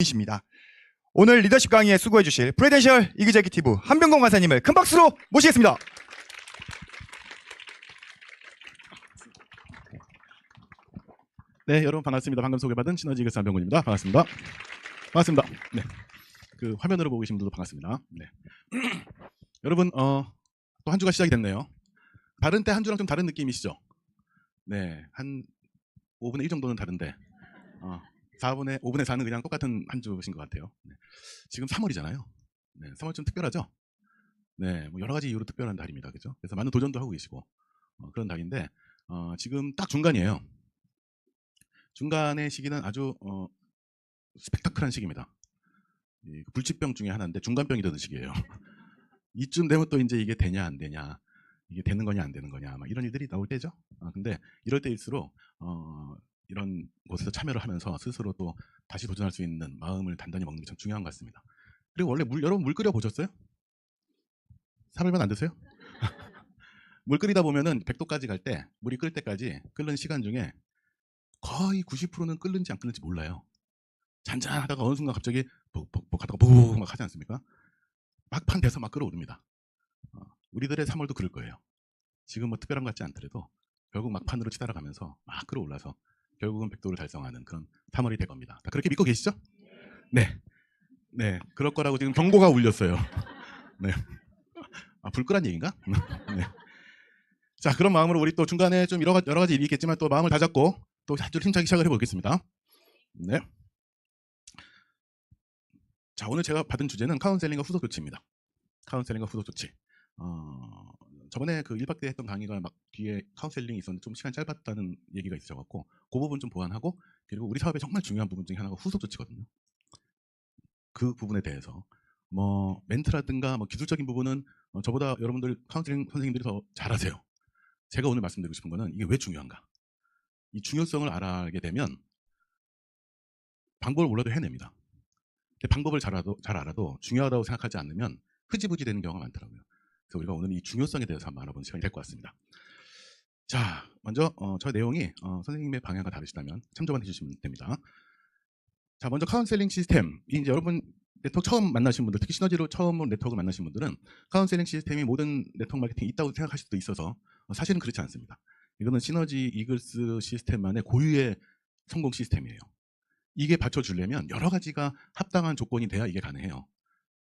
이십니다. 오늘 리더십 강의에 수고해 주실 프레덴셜 이그제큐티브 한병건 강사님을 큰 박수로 모시겠습니다. 네, 여러분 반갑습니다. 방금 소개받은 시너지 이그스 한병건입니다. 반갑습니다. 반갑습니다. 네, 그 화면으로 보고 계신 분들도 반갑습니다. 네, 여러분 또 한 주가 시작이 됐네요. 다른 때 한 주랑 좀 다른 느낌이시죠? 네, 한 5분의 1 정도는 다른데 5분의 4는 그냥 똑같은 한 주신 것 같아요. 네. 지금 3월이잖아요. 네, 3월 좀 특별하죠? 네, 뭐 여러 가지 이유로 특별한 달입니다. 그죠? 그래서 많은 도전도 하고 계시고 그런 달인데 지금 딱 중간이에요. 중간의 시기는 아주 스펙타클한 시기입니다. 이 불치병 중에 하나인데 중간병이 되는 시기예요. 이쯤 되면 또 이제 이게 되냐 안 되냐, 이게 되는 거냐 안 되는 거냐, 막 이런 일들이 나올 때죠. 근데 이럴 때일수록 이런 곳에서 참여를 하면서 스스로 또 다시 도전할 수 있는 마음을 단단히 먹는 게 참 중요한 것 같습니다. 그리고 원래 여러분 물 끓여 보셨어요? 사발면 안 드세요? 물 끓이다 보면은 100도까지 갈 때, 물이 끓을 때까지 끓는 시간 중에 거의 90%는 끓는지 안 끓는지 몰라요. 잔잔하다가 어느 순간 갑자기 벅벅벅 하다가 부부부 막 하지 않습니까? 막판 돼서 막 끓어오릅니다. 우리들의 3월도 그럴 거예요. 지금 뭐 특별한 것 같지 않더라도 결국 막판으로 치달아가면서 막 끓어올라서 결국은 100도를 달성하는 그런 3월이 될 겁니다. 다 그렇게 믿고 계시죠? 네. 네. 그럴 거라고 지금 경고가 울렸어요. 네. 불 끄란 얘기인가? 네. 자, 그런 마음으로 우리 또 중간에 좀 여러 가지 일이 있겠지만 또 마음을 다잡고 또 한 줄 힘차게 시작을 해보겠습니다. 네. 자, 오늘 제가 받은 주제는 카운셀링과 후속 조치입니다. 카운셀링과 후속 조치. 저번에 그 1박 때 했던 강의가 막 뒤에 카운셀링이 있었는데 좀 시간이 짧았다는 얘기가 있어갖고 그 부분 좀 보완하고, 그리고 우리 사업의 정말 중요한 부분 중에 하나가 후속 조치거든요. 그 부분에 대해서 뭐 멘트라든가 뭐 기술적인 부분은 저보다 여러분들 카운셀링 선생님들이 더 잘하세요. 제가 오늘 말씀드리고 싶은 거는 이게 왜 중요한가. 이 중요성을 알게 되면 방법을 몰라도 해냅니다. 근데 방법을 잘 알아도 중요하다고 생각하지 않으면 흐지부지 되는 경우가 많더라고요. 그래서 우리가 오늘 이 중요성에 대해서 한번 알아보는 시간이 될 것 같습니다. 자, 먼저 저 내용이 선생님의 방향과 다르시다면 참조만 해주시면 됩니다. 자, 먼저 카운셀링 시스템. 이제 여러분 네트워크 처음 만나신 분들, 특히 시너지로 처음 네트워크를 만나신 분들은 카운셀링 시스템이 모든 네트워크 마케팅에 있다고 생각하실 수도 있어서 사실은 그렇지 않습니다. 이거는 시너지 이글스 시스템만의 고유의 성공 시스템이에요. 이게 받쳐주려면 여러 가지가 합당한 조건이 돼야 이게 가능해요.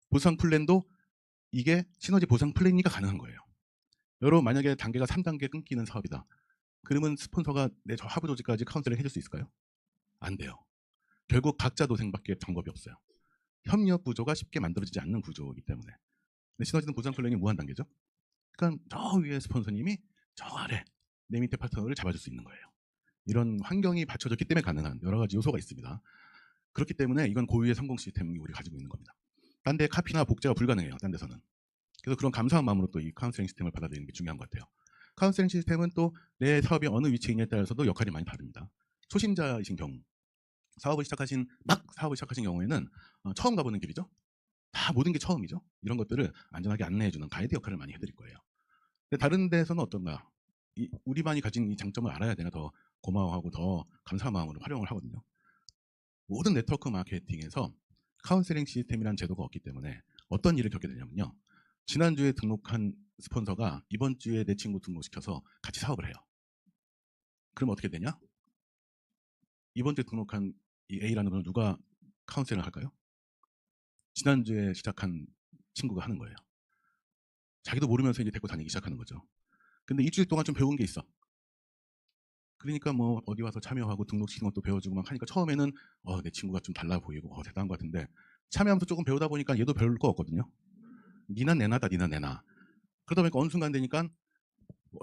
보상 플랜도 이게 시너지 보상 플랜이니까 가능한 거예요. 여러분 만약에 단계가 3단계 끊기는 사업이다. 그러면 스폰서가 내 저 하부 조직까지 카운셀링 해줄 수 있을까요? 안 돼요. 결국 각자 도생밖에 방법이 없어요. 협력 구조가 쉽게 만들어지지 않는 구조이기 때문에. 근데 시너지는 보상 플랜이 무한 단계죠. 그러니까 저 위에 스폰서님이 저 아래 내 밑에 파트너를 잡아줄 수 있는 거예요. 이런 환경이 받쳐졌기 때문에 가능한 여러 가지 요소가 있습니다. 그렇기 때문에 이건 고유의 성공 시스템이 우리 가지고 있는 겁니다. 딴 데 카피나 복제가 불가능해요. 딴 데서는. 그래서 그런 감사한 마음으로 또 이 카운셀링 시스템을 받아들이는 게 중요한 것 같아요. 카운셀링 시스템은 또 내 사업이 어느 위치에 있냐에 따라서도 역할이 많이 다릅니다. 초심자이신 경우, 사업을 시작하신 경우에는 처음 가보는 길이죠. 다 모든 게 처음이죠. 이런 것들을 안전하게 안내해주는 가이드 역할을 많이 해드릴 거예요. 근데 다른 데서는 어떤가? 우리만이 가진 이 장점을 알아야 내가 더 고마워하고 더 감사한 마음으로 활용을 하거든요. 모든 네트워크 마케팅에서 카운셀링 시스템이라는 제도가 없기 때문에 어떤 일을 겪게 되냐면요. 지난주에 등록한 스폰서가 이번 주에 내 친구 등록시켜서 같이 사업을 해요. 그럼 어떻게 되냐? 이번 주에 등록한 이 A라는 분은 누가 카운셀링을 할까요? 지난주에 시작한 친구가 하는 거예요. 자기도 모르면서 이제 데리고 다니기 시작하는 거죠. 근데 일주일 동안 좀 배운 게 있어. 그러니까 뭐 어디 와서 참여하고 등록시키는 것도 배워주고 막 하니까 처음에는 내 친구가 좀 달라 보이고 대단한 것 같은데 참여하면서 조금 배우다 보니까 얘도 배울 거 없거든요. 니나 내나다 니나 내나. 그러다 보니까 어느 순간 되니까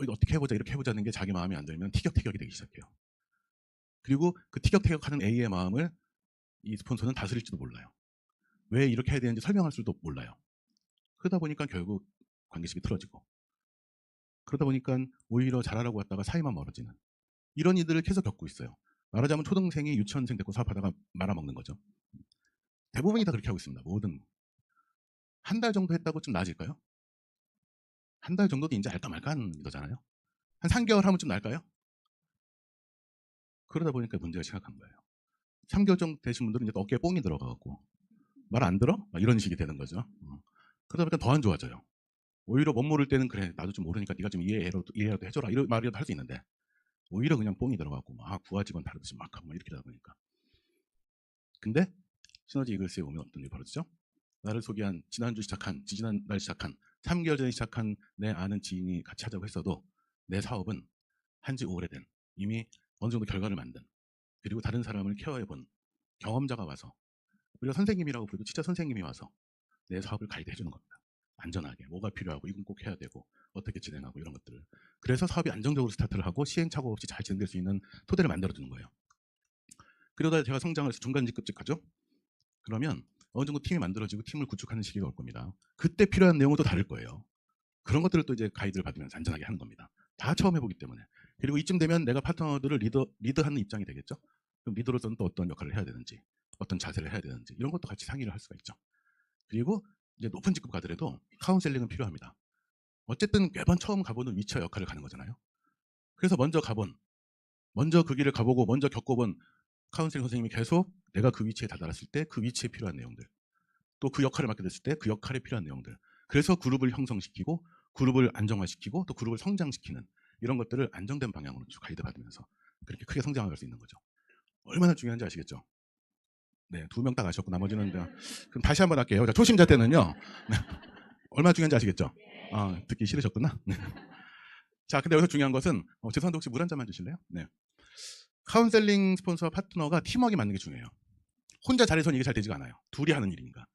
이거 어떻게 해보자 이렇게 해보자는 게 자기 마음에 안 들면 티격태격이 되기 시작해요. 그리고 그 티격태격하는 A의 마음을 이 스폰서는 다스릴지도 몰라요. 왜 이렇게 해야 되는지 설명할 수도 몰라요. 그러다 보니까 결국 관계식이 틀어지고, 그러다 보니까 오히려 잘하라고 했다가 사이만 멀어지는 이런 일들을 계속 겪고 있어요. 말하자면 초등생이 유치원생 데리고 사업하다가 말아먹는 거죠. 대부분이 다 그렇게 하고 있습니다. 모든. 한 달 정도 했다고 좀 나아질까요? 한 달 정도도 이제 알까 말까 하는 거잖아요. 한 3개월 하면 좀 나을까요? 그러다 보니까 문제가 심각한 거예요. 3개월 정도 되신 분들은 이제 어깨에 뽕이 들어가고 말 안 들어? 막 이런 식이 되는 거죠. 그러다 보니까 더 안 좋아져요. 오히려 못 모를 때는 그래 나도 좀 모르니까 네가 좀 이해라도 해줘라 이런 말이라도 할 수 있는데 오히려 그냥 뽕이 들어가고 막 부하 직원 다루듯이 막 하고 막 이렇게 되다 보니까. 근데 시너지 이글스에 오면 어떤 일이 벌어지죠? 나를 소개한 지지난날 시작한 3개월 전에 시작한 내 아는 지인이 같이 하자고 했어도 내 사업은 한지 오래된 이미 어느 정도 결과를 만든 그리고 다른 사람을 케어해본 경험자가 와서 우리가 선생님이라고 부르도 진짜 선생님이 와서 내 사업을 가이드 해주는 겁니다. 안전하게 뭐가 필요하고 이건 꼭 해야 되고 어떻게 진행하고 이런 것들을. 그래서 사업이 안정적으로 스타트를 하고 시행착오 없이 잘 진행될 수 있는 토대를 만들어주는 거예요. 그러다 제가 성장을 해서 중간 직급직 가죠. 그러면 어느 정도 팀이 만들어지고 팀을 구축하는 시기가 올 겁니다. 그때 필요한 내용은 또 다를 거예요. 그런 것들을 또 이제 가이드를 받으면서 안전하게 하는 겁니다. 다 처음 해보기 때문에. 그리고 이쯤 되면 내가 파트너들을 리드하는 입장이 되겠죠. 그럼 리더로서는 또 어떤 역할을 해야 되는지, 어떤 자세를 해야 되는지 이런 것도 같이 상의를 할 수가 있죠. 그리고 이제 높은 직급 가더라도 카운셀링은 필요합니다. 어쨌든 매번 처음 가보는 위치와 역할을 가는 거잖아요. 그래서 먼저 그 길을 가보고 먼저 겪어본 카운셀링 선생님이 계속 내가 그 위치에 다다랐을 때 그 위치에 필요한 내용들, 또 그 역할을 맡게 됐을 때 그 역할에 필요한 내용들, 그래서 그룹을 형성시키고 그룹을 안정화시키고 또 그룹을 성장시키는 이런 것들을 안정된 방향으로 쭉 가이드 받으면서 그렇게 크게 성장할 수 있는 거죠. 얼마나 중요한지 아시겠죠? 네, 2명 딱 아셨고 나머지는 그럼 다시 한번 할게요. 자, 초심자 때는요. 네, 얼마나 중요한지 아시겠죠? 아, 듣기 싫으셨구나. 네. 자, 근데 여기서 중요한 것은 죄송한데 혹시 물 한 잔만 주실래요? 네. 카운셀링 스폰서와 파트너가 팀워크가 맞는 게 중요해요. 혼자 잘해서는 이게 잘 되지가 않아요. 둘이 하는 일이니까.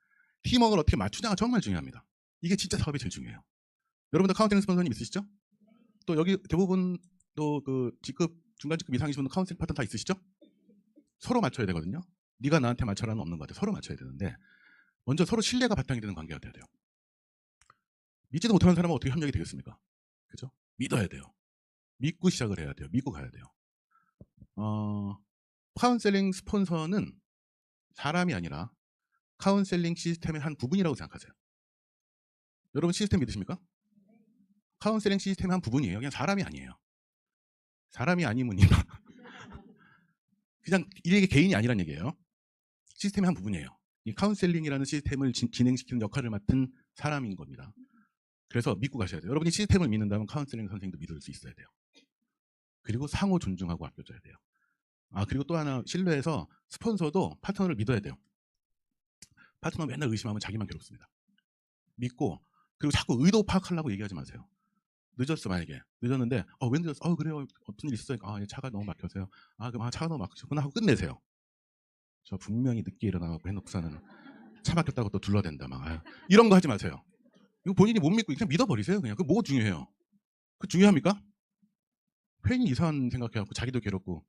팀워크를 어떻게 맞추냐가 정말 중요합니다. 이게 진짜 사업이 제일 중요해요. 여러분들 카운셀링 스폰서님 있으시죠? 또 여기 대부분 또 그 직급 중간 직급 이상이신 분들 카운셀링 파트너 다 있으시죠? 서로 맞춰야 되거든요. 네가 나한테 맞춰라는 없는 것 같아요. 서로 맞춰야 되는데 먼저 서로 신뢰가 바탕이 되는 관계가 돼야 돼요. 믿지도 못하는 사람은 어떻게 협력이 되겠습니까? 그죠? 믿어야 돼요. 믿고 시작을 해야 돼요. 믿고 가야 돼요. 카운셀링 스폰서는 사람이 아니라 카운셀링 시스템의 한 부분이라고 생각하세요. 여러분 시스템 믿으십니까? 카운셀링 시스템의 한 부분이에요. 그냥 사람이 아니에요. 사람이 아니면요. 그냥 이게 개인이 아니란 얘기예요. 시스템의 한 부분이에요. 이 카운셀링이라는 시스템을 진행시키는 역할을 맡은 사람인 겁니다. 그래서 믿고 가셔야 돼요. 여러분이 시스템을 믿는다면 카운셀링 선생님도 믿을 수 있어야 돼요. 그리고 상호 존중하고 아껴줘야 돼요. 그리고 또 하나 신뢰해서 스폰서도 파트너를 믿어야 돼요. 파트너 맨날 의심하면 자기만 괴롭습니다. 믿고 그리고 자꾸 의도 파악하려고 얘기하지 마세요. 늦었어 만약에 늦었는데 왜 늦었어? 그래요 무슨 일 있어요? 차가 너무 막혀서요. 그럼 차가 너무 막히셨구나 하고 끝내세요. 저 분명히 늦게 일어나고 해놓고서는 차 막혔다고 또 둘러댄다 막 이런 거 하지 마세요. 이거 본인이 못 믿고 그냥 믿어버리세요. 그냥 그 뭐가 중요해요? 그 중요합니까? 괜히 이상한 생각해갖고 자기도 괴롭고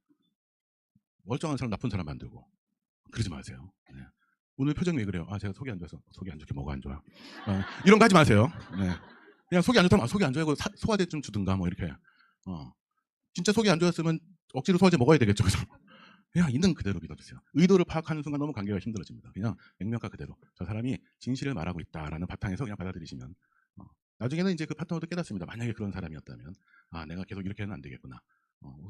멀쩡한 사람 나쁜 사람 만들고 그러지 마세요. 네. 오늘 표정이 왜 그래요? 제가 속이 안 좋아서. 속이 안 좋게 뭐가 안 좋아? 이런 거 하지 마세요. 네. 그냥 속이 안 좋다면 속이 안 좋아하고 소화제 좀 주든가 뭐 이렇게. 진짜 속이 안 좋았으면 억지로 소화제 먹어야 되겠죠. 그죠? 그냥 있는 그대로 믿어주세요. 의도를 파악하는 순간 너무 관계가 힘들어집니다. 그냥 액면가 그대로 저 사람이 진실을 말하고 있다라는 바탕에서 그냥 받아들이시면 나중에는 이제 그 파트너도 깨닫습니다. 만약에 그런 사람이었다면 내가 계속 이렇게 하면 안 되겠구나.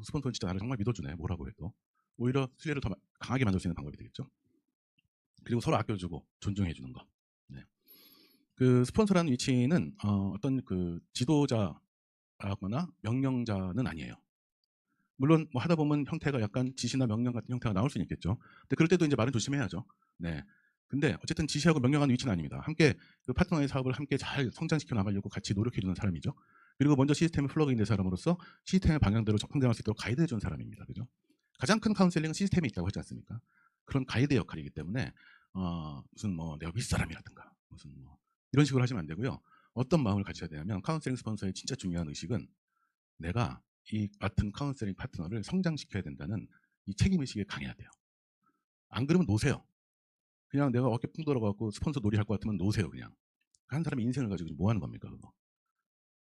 스폰서는 진짜 나를 정말 믿어주네. 뭐라고 해도 오히려 신뢰를 더 강하게 만들 수 있는 방법이 되겠죠. 그리고 서로 아껴주고 존중해주는 거. 네. 그 스폰서라는 위치는 어떤 그 지도자거나 명령자는 아니에요. 물론 뭐 하다 보면 형태가 약간 지시나 명령 같은 형태가 나올 수는 있겠죠. 근데 그럴 때도 이제 말은 조심해야죠. 네. 근데 어쨌든 지시하고 명령하는 위치는 아닙니다. 함께 그 파트너의 사업을 함께 잘 성장시켜 나가려고 같이 노력해 주는 사람이죠. 그리고 먼저 시스템에 플러그인 된 사람으로서 시스템의 방향대로 성장할 수 있도록 가이드해 주는 사람입니다. 그죠? 가장 큰 카운셀링은 시스템에 있다고 하지 않습니까? 그런 가이드 역할이기 때문에 무슨 뭐 내가 윗사람이라든가 무슨 뭐 이런 식으로 하시면 안 되고요. 어떤 마음을 가져야 되냐면 카운셀링 스폰서의 진짜 중요한 의식은 내가 이 맡은 카운셀링 파트너를 성장시켜야 된다는 이 책임의식이 강해야 돼요. 안 그러면 노세요. 그냥 내가 어깨 풍 돌아가고 스폰서 놀이할 것 같으면 노세요. 그냥. 한 사람의 인생을 가지고 뭐 하는 겁니까? 그거.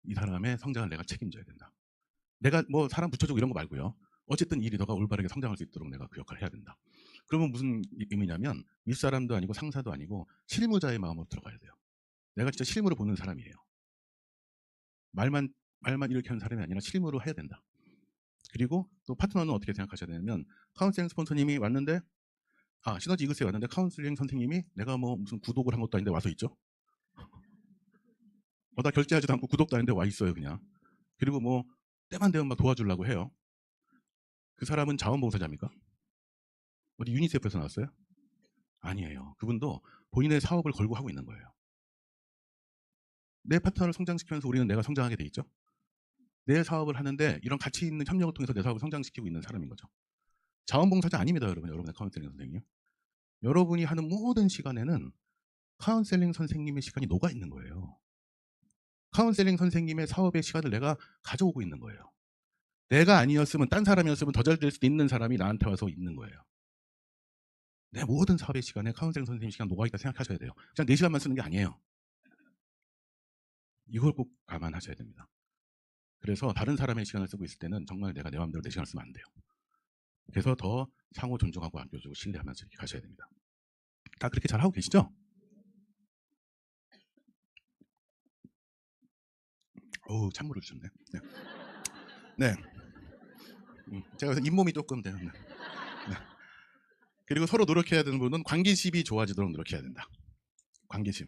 이 사람의 성장을 내가 책임져야 된다. 내가 뭐 사람 붙여주고 이런 거 말고요. 어쨌든 이 리더가 올바르게 성장할 수 있도록 내가 그 역할을 해야 된다. 그러면 무슨 의미냐면 윗사람도 아니고 상사도 아니고 실무자의 마음으로 들어가야 돼요. 내가 진짜 실무를 보는 사람이에요. 말만 이렇게 하는 사람이 아니라 실무로 해야 된다. 그리고 또 파트너는 어떻게 생각하셔야 되냐면 카운셀링 스폰서님이 왔는데 시너지 이글스에 왔는데 카운슬링 선생님이 내가 뭐 무슨 구독을 한 것도 아닌데 와서 있죠. 나 결제하지도 않고 구독도 아닌데 와 있어요 그냥. 그리고 뭐 때만 되면 막 도와주려고 해요. 그 사람은 자원봉사자입니까? 어디 유니세프에서 나왔어요? 아니에요. 그분도 본인의 사업을 걸고 하고 있는 거예요. 내 파트너를 성장시키면서 우리는 내가 성장하게 돼 있죠. 내 사업을 하는데 이런 가치 있는 협력을 통해서 내 사업을 성장시키고 있는 사람인 거죠. 자원봉사자 아닙니다, 여러분. 여러분의 카운셀링 선생님. 여러분이 하는 모든 시간에는 카운셀링 선생님의 시간이 녹아 있는 거예요. 카운셀링 선생님의 사업의 시간을 내가 가져오고 있는 거예요. 내가 아니었으면 딴 사람이었으면 더 잘 될 수도 있는 사람이 나한테 와서 있는 거예요. 내 모든 사업의 시간에 카운셀링 선생님 시간 녹아 있다 생각하셔야 돼요. 그냥 4시간만 쓰는 게 아니에요. 이걸 꼭 감안하셔야 됩니다. 그래서 다른 사람의 시간을 쓰고 있을 때는 정말 내가 내 마음대로 4시간을 쓰면 안 돼요. 그래서 더 상호 존중하고 아껴주고 신뢰하면서 이렇게 가셔야 됩니다. 다 그렇게 잘하고 계시죠? 찬물을 주셨네. 네. 네. 제가 그래서 잇몸이 조금 되는. 네. 그리고 서로 노력해야 되는 부분은 관계심이 좋아지도록 노력해야 된다. 관계심.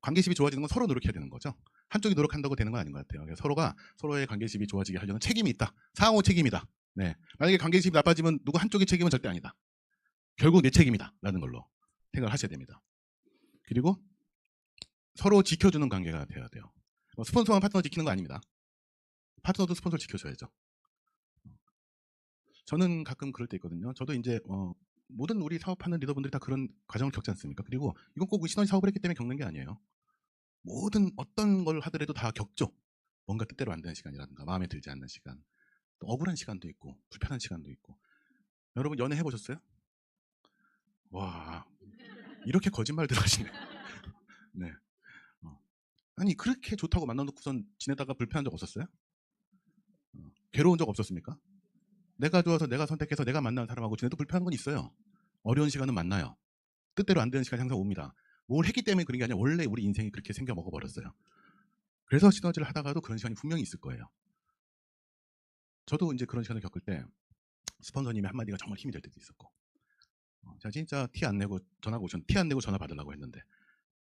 관계심이 좋아지는 건 서로 노력해야 되는 거죠. 한쪽이 노력한다고 되는 건 아닌 것 같아요. 그래서 서로가 서로의 관계심이 좋아지게 하려는 책임이 있다. 상호 책임이다. 네. 만약에 관계심이 나빠지면 누구 한쪽의 책임은 절대 아니다. 결국 내 책임이다. 라는 걸로 생각을 하셔야 됩니다. 그리고 서로 지켜주는 관계가 돼야 돼요. 스폰서와 파트너 지키는 거 아닙니다. 파트너도 스폰서를 지켜줘야죠. 저는 가끔 그럴 때 있거든요. 저도 이제 모든 우리 사업하는 리더분들이 다 그런 과정을 겪지 않습니까? 그리고 이건 꼭 시너지 사업을 했기 때문에 겪는 게 아니에요. 모든 어떤 걸 하더라도 다 겪죠. 뭔가 뜻대로 안 되는 시간이라든가 마음에 들지 않는 시간, 또 억울한 시간도 있고 불편한 시간도 있고. 여러분 연애 해보셨어요? 와, 이렇게 거짓말들 하시네. 네. 아니 그렇게 좋다고 만나놓고선 지내다가 불편한 적 없었어요? 괴로운 적 없었습니까? 내가 좋아서 내가 선택해서 내가 만난 사람하고 지내도 불편한 건 있어요. 어려운 시간은 만나요. 뜻대로 안 되는 시간이 항상 옵니다. 뭘 했기 때문에 그런 게 아니라 원래 우리 인생이 그렇게 생겨 먹어버렸어요. 그래서 시너지를 하다가도 그런 시간이 분명히 있을 거예요. 저도 이제 그런 시간을 겪을 때 스폰서님의 한마디가 정말 힘이 될 때도 있었고, 제가 진짜 티 안 내고 전화가 오셨는데 티 안 내고 전화 받으려고 했는데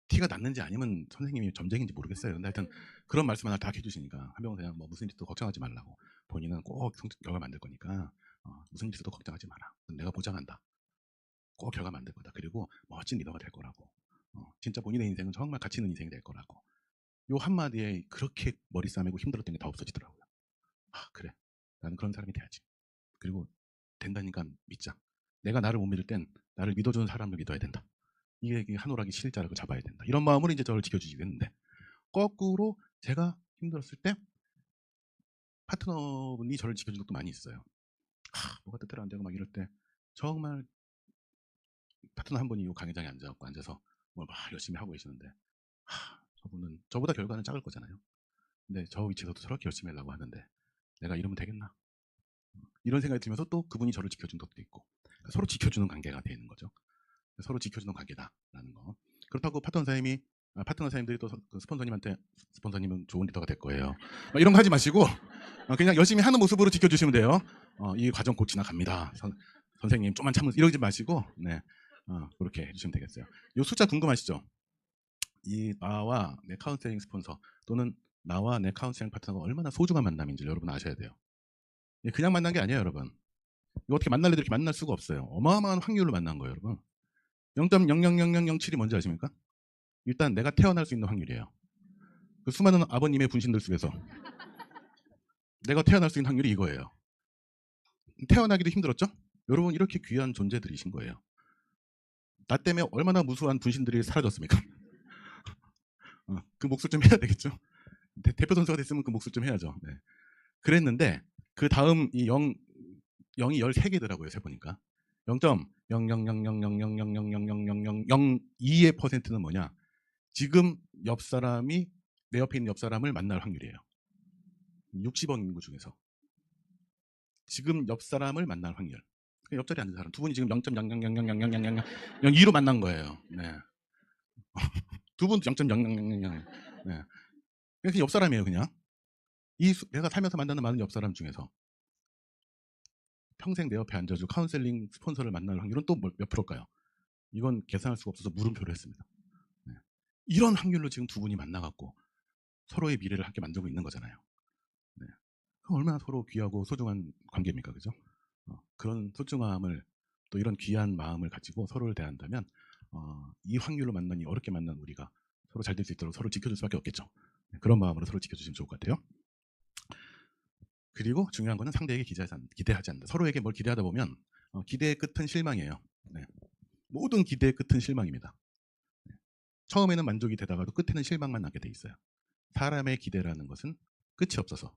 티가 났는지 아니면 선생님이 점쟁인지 모르겠어요. 근데 하여튼 그런 말씀 하나 다 해주시니까 한병원 그냥 뭐 무슨 일도 걱정하지 말라고, 본인은 꼭 결과 만들 거니까 무슨 일 있어도 걱정하지 마라. 내가 보장한다. 꼭 결과 만들 거다. 그리고 멋진 리더가 될 거라고. 진짜 본인의 인생은 정말 가치 있는 인생이 될 거라고. 요 한마디에 그렇게 머리 싸매고 힘들었던 게 다 없어지더라고요. 그래. 나는 그런 사람이 돼야지. 그리고 된다니까 믿자. 내가 나를 못 믿을 땐 나를 믿어주는 사람을 믿어야 된다. 이게 한 오락이 실자라고 잡아야 된다. 이런 마음으로 이제 저를 지켜주시고 했는데, 거꾸로 제가 힘들었을 때 파트너분이 저를 지켜준 적도 많이 있어요. 뭐가 뜻대로 안 되고 막 이럴 때 정말 파트너 한 분이 요 강의장에 앉아서 뭘 막 열심히 하고 계시는데, 저분은 저보다 결과는 작을 거잖아요. 근데 저 위치에서도 저렇게 열심히 하려고 하는데 내가 이러면 되겠나? 이런 생각이 들면서 또 그분이 저를 지켜준 것도 있고, 서로 지켜주는 관계가 되는 거죠. 서로 지켜주는 관계다라는 거. 그렇다고 파트너 사장님들이 또 그 스폰서님한테 스폰서님은 좋은 리더가 될 거예요, 이런 거 하지 마시고 그냥 열심히 하는 모습으로 지켜주시면 돼요. 이 과정 곧 지나갑니다. 선생님 좀만 참으세요. 이러지 마시고, 네, 그렇게 해주시면 되겠어요. 이 숫자 궁금하시죠? 이 나와 내 카운셀링 스폰서 또는 나와 내 카운셀링 파트너가 얼마나 소중한 만남인지 여러분 아셔야 돼요. 그냥 만난 게 아니에요, 여러분. 이거 어떻게 만날래도 이렇게 만날 수가 없어요. 어마어마한 확률로 만난 거예요, 여러분. 0.00007이 뭔지 아십니까? 일단 내가 태어날 수 있는 확률이에요. 그 수많은 아버님의 분신들 속에서 내가 태어날 수 있는 확률이 이거예요. 태어나기도 힘들었죠? 여러분 이렇게 귀한 존재들이신 거예요. 나 때문에 얼마나 무수한 분신들이 사라졌습니까? 그 몫을 좀 해야 되겠죠? 대표 선수가 됐으면 그 몫을 좀 해야죠. 네. 그랬는데 그 다음 이 0이 13개더라고요. 세보니까 0.0000000000002의 퍼센트는 뭐냐? 지금 옆 사람이 내 옆에 있는 옆 사람을 만날 확률이에요. 60억 인구 중에서 지금 옆 사람을 만날 확률. 옆자리에 앉은 사람 두 분이 지금 0.000000002로 만난 거예요. 네. 두 분 0.00000. 네. 그냥 옆 사람이에요, 그냥. 내가 살면서 만나는 많은 옆 사람 중에서 평생 내 옆에 앉아줄 카운셀링 스폰서를 만날 확률은 또 몇 프로일까요? 이건 계산할 수가 없어서 물음표를 했습니다. 네. 이런 확률로 지금 두 분이 만나갖고 서로의 미래를 함께 만들고 있는 거잖아요. 네. 그럼 얼마나 서로 귀하고 소중한 관계입니까, 그죠? 그런 소중함을 또 이런 귀한 마음을 가지고 서로를 대한다면 이 확률로 만나니 어렵게 만난 우리가 서로 잘 될 수 있도록 서로 지켜줄 수밖에 없겠죠. 네, 그런 마음으로 서로 지켜주시면 좋을 것 같아요. 그리고 중요한 거는 상대에게 기대하지 않는다. 서로에게 뭘 기대하다 보면 기대의 끝은 실망이에요. 네. 모든 기대의 끝은 실망입니다. 네. 처음에는 만족이 되다가도 끝에는 실망만 나게 돼 있어요. 사람의 기대라는 것은 끝이 없어서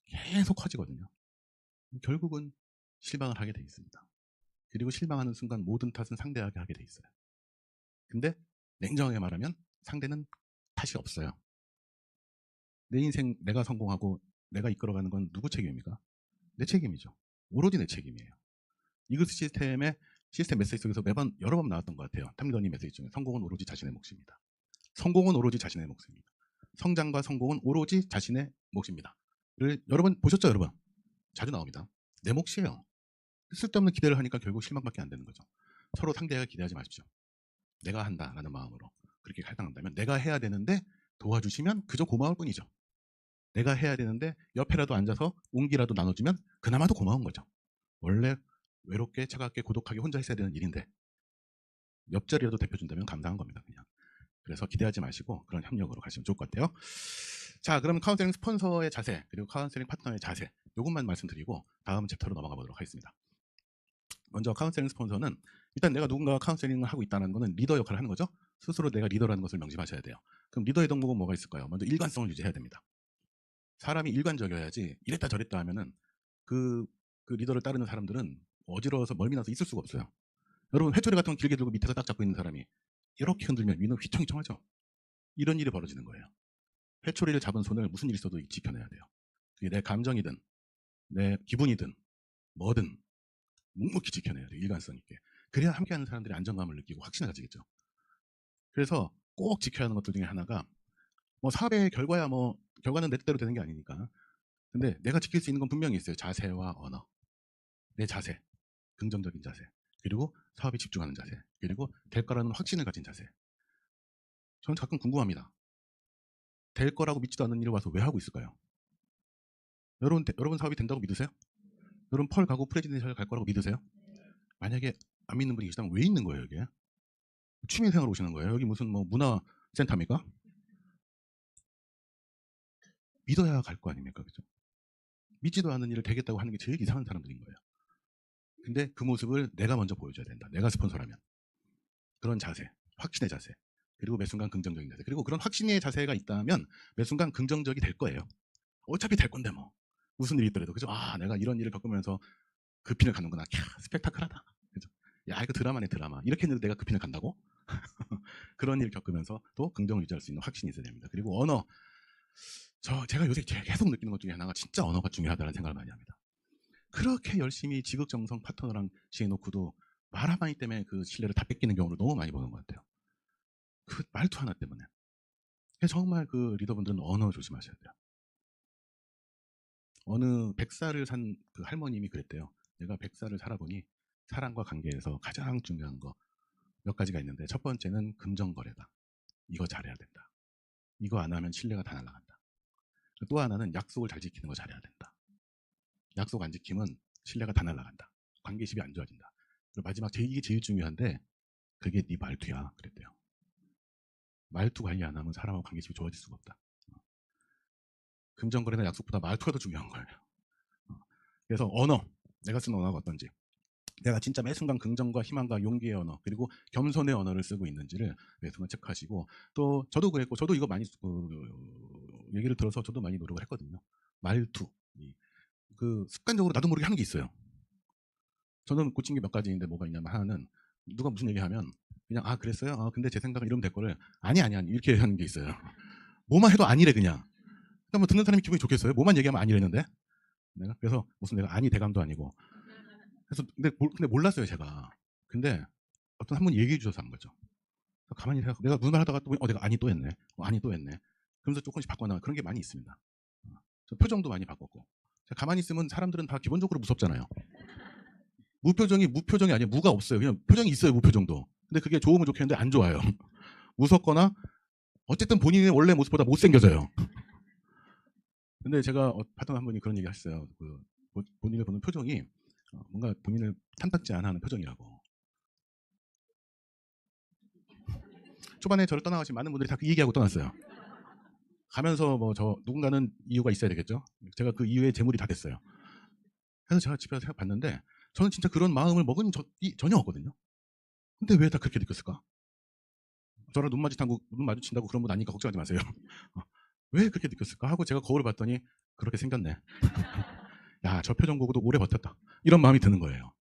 계속 커지거든요. 결국은 실망을 하게 돼 있습니다. 그리고 실망하는 순간 모든 탓은 상대에게 하게 돼 있어요. 근데 냉정하게 말하면 상대는 탓이 없어요. 내 인생 내가 성공하고 내가 이끌어가는 건 누구 책임입니까? 내 책임이죠. 오로지 내 책임이에요. 이글스 시스템 메시지 속에서 매번 여러 번 나왔던 것 같아요. 탐리더니 메시지 중에 성공은 오로지 자신의 몫입니다. 성공은 오로지 자신의 몫입니다. 성장과 성공은 오로지 자신의 몫입니다. 를 여러분 보셨죠, 여러분? 자주 나옵니다. 내 몫이에요. 쓸데없는 기대를 하니까 결국 실망밖에 안 되는 거죠. 서로 상대가 기대하지 마십시오. 내가 한다라는 마음으로 그렇게 할당한다면 내가 해야 되는데 도와주시면 그저 고마울 뿐이죠. 내가 해야 되는데 옆에라도 앉아서 운기라도 나눠주면 그나마도 고마운 거죠. 원래 외롭게 차갑게 고독하게 혼자 했어야 되는 일인데 옆자리라도 대표준다면 감사한 겁니다. 그냥. 그래서 기대하지 마시고 그런 협력으로 가시면 좋을 것 같아요. 자, 그럼 카운셀링 스폰서의 자세 그리고 카운셀링 파트너의 자세 이것만 말씀드리고 다음 챕터로 넘어가 보도록 하겠습니다. 먼저 카운셀링 스폰서는 일단 내가 누군가와 카운셀링을 하고 있다는 것은 리더 역할을 하는 거죠. 스스로 내가 리더라는 것을 명심하셔야 돼요. 그럼 리더의 덕목은 뭐가 있을까요? 먼저 일관성을 유지해야 됩니다. 사람이 일관적이어야지 이랬다 저랬다 하면은 그 리더를 따르는 사람들은 어지러워서 멀미나서 있을 수가 없어요. 여러분 회초리 같은 거 길게 들고 밑에서 딱 잡고 있는 사람이 이렇게 흔들면 위는 휘청휘청하죠. 이런 일이 벌어지는 거예요. 회초리를 잡은 손을 무슨 일 있어도 지켜내야 돼요. 그게 내 감정이든 내 기분이든 뭐든 묵묵히 지켜내야 돼요. 일관성 있게. 그래야 함께하는 사람들이 안정감을 느끼고 확신을 가지겠죠. 그래서 꼭 지켜야 하는 것들 중에 하나가 뭐 사업의 결과야 뭐 결과는 내 뜻대로 되는 게 아니니까. 근데 내가 지킬 수 있는 건 분명히 있어요. 자세와 언어. 내 자세, 긍정적인 자세, 그리고 사업에 집중하는 자세, 그리고 될 거라는 확신을 가진 자세. 저는 가끔 궁금합니다. 될 거라고 믿지도 않는 일을 와서 왜 하고 있을까요? 여러분 사업이 된다고 믿으세요? 여러분 펄 가고 프레지던셜 갈 거라고 믿으세요? 만약에 안 믿는 분이 계시다면 왜 있는 거예요, 여기에? 취미생활 오시는 거예요? 여기 무슨 뭐 문화센터입니까? 믿어야 갈 거 아닙니까? 그죠? 믿지도 않는 일을 되겠다고 하는 게 제일 이상한 사람들인 거예요. 근데 그 모습을 내가 먼저 보여줘야 된다. 내가 스폰서라면. 그런 자세, 확신의 자세, 그리고 매 순간 긍정적인 자세. 그리고 그런 확신의 자세가 있다면 매 순간 긍정적이 될 거예요. 어차피 될 건데 뭐. 무슨 일이 있더라도. 그죠? 아, 내가 이런 일을 겪으면서 그 핀을 가는구나. 캬, 스펙타클하다. 그죠? 야, 이거 드라마네, 드라마. 이렇게 했는데 내가 그 핀을 간다고? 그런 일 겪으면서 또 긍정을 유지할 수 있는 확신이 있어야 됩니다. 그리고 언어. 제가 요새 계속 느끼는 것 중에 하나가 진짜 언어가 중요하다는 생각을 많이 합니다. 그렇게 열심히 지극정성 파트너랑 지내놓고도 말 한마디 때문에 그 신뢰를 다 뺏기는 경우를 너무 많이 보는 것 같아요. 그 말투 하나 때문에. 정말 그 리더분들은 언어 조심하셔야 돼요. 어느 100살을 산 그 할머님이 그랬대요. 내가 100살을 살아보니 사랑과 관계에서 가장 중요한 거 몇 가지가 있는데 첫 번째는 금전거래다. 이거 잘해야 된다. 이거 안 하면 신뢰가 다 날아간다. 또 하나는 약속을 잘 지키는 거 잘해야 된다. 약속 안 지키면 신뢰가 다 날아간다. 관계십이 안 좋아진다. 그리고 마지막 이게 제일 중요한데 그게 네 말투야 그랬대요. 말투 관리 안 하면 사람하고 관계십이 좋아질 수가 없다. 금전거래나 약속보다 말투가 더 중요한 거예요. 그래서 언어, 내가 쓰는 언어가 어떤지, 내가 진짜 매 순간 긍정과 희망과 용기의 언어 그리고 겸손의 언어를 쓰고 있는지를 매 순간 체크하시고, 또 저도 그랬고 저도 이거 많이 얘기를 들어서 저도 많이 노력을 했거든요. 말투, 그 습관적으로 나도 모르게 하는 게 있어요. 저는 고친 게 몇 가지인데 뭐가 있냐면, 하나는 누가 무슨 얘기하면 그냥 아 그랬어요? 아 근데 제 생각은 이러면 될 거를 아니 이렇게 하는 게 있어요. 뭐만 해도 아니래 그냥. 그러니까 뭐 듣는 사람이 기분이 좋겠어요? 뭐만 얘기하면 아니랬는데. 그래서 무슨 내가 아니 대감도 아니고. 그래서 근데 몰랐어요 제가. 근데 어떤 한 분이 얘기해 주셔서 한 거죠. 가만히 생각, 내가 무슨 말 하다가 또 내가 아니 또 했네. 아니 또 했네. 그러면서 조금씩 바꿔나가 그런 게 많이 있습니다. 저 표정도 많이 바꿨고. 가만히 있으면 사람들은 다 기본적으로 무섭잖아요. 무표정이 아니에요. 무가 없어요. 그냥 표정이 있어요. 무표정도. 근데 그게 좋으면 좋겠는데 안 좋아요. 무섭거나 어쨌든 본인의 원래 모습보다 못생겨져요. 근데 제가 파트너 한 분이 그런 얘기 하셨어요. 본인을 보는 표정이 뭔가 본인을 탐탁지 않아 하는 표정이라고. 초반에 저를 떠나가신 많은 분들이 다 그 얘기하고 떠났어요. 가면서 누군가는 이유가 있어야 되겠죠. 제가 그 이유에 재물이 다 됐어요. 그래서 제가 집에 가서 봤는데 저는 진짜 그런 마음을 먹은 적이 전혀 없거든요. 근데 왜 다 그렇게 느꼈을까? 저랑 눈 마주친다고 그런 분 아니니까 걱정하지 마세요. 왜 그렇게 느꼈을까 하고 제가 거울을 봤더니 그렇게 생겼네. 야, 저 표정 보고도 오래 버텼다. 이런 마음이 드는 거예요.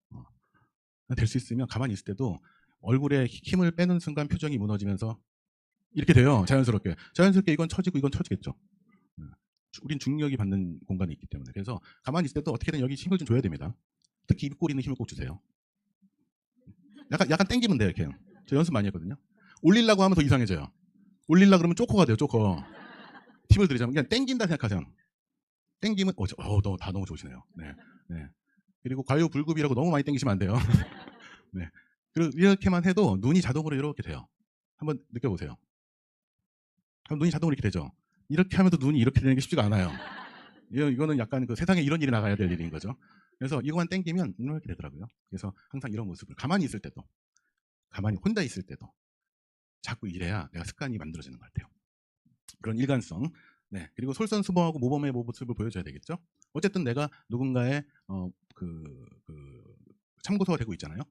될 수 있으면 가만히 있을 때도 얼굴에 힘을 빼는 순간 표정이 무너지면서 이렇게 돼요. 자연스럽게. 자연스럽게 이건 처지고 이건 처지겠죠. 우린 중력이 받는 공간이 있기 때문에. 그래서 가만히 있을 때도 어떻게든 여기 힘을 좀 줘야 됩니다. 특히 입꼬리는 힘을 꼭 주세요. 약간 땡기면 돼요. 이렇게. 저 연습 많이 했거든요. 올리려고 하면 더 이상해져요. 올리려고 그러면 쪼커가 돼요. 쪼커. 팁을 드리자면 그냥 땡긴다 생각하세요. 땡기면 다 너무 좋으시네요. 네. 네. 그리고 과유불급이라고 너무 많이 땡기시면 안 돼요. 네. 그리고 이렇게만 해도 눈이 자동으로 이렇게 돼요. 한번 느껴보세요. 그럼 눈이 자동으로 이렇게 되죠. 이렇게 하면도 눈이 이렇게 되는 게 쉽지가 않아요. 이거는 약간 그 세상에 이런 일이 나가야 될 일인 거죠. 그래서 이거만 땡기면 이렇게 되더라고요. 그래서 항상 이런 모습을 가만히 있을 때도, 가만히 혼자 있을 때도 자꾸 이래야 내가 습관이 만들어지는 것 같아요. 그런 일관성. 네. 그리고 솔선수범하고 모범의 모습을 보여줘야 되겠죠. 어쨌든 내가 누군가의 참고서가 되고 있잖아요.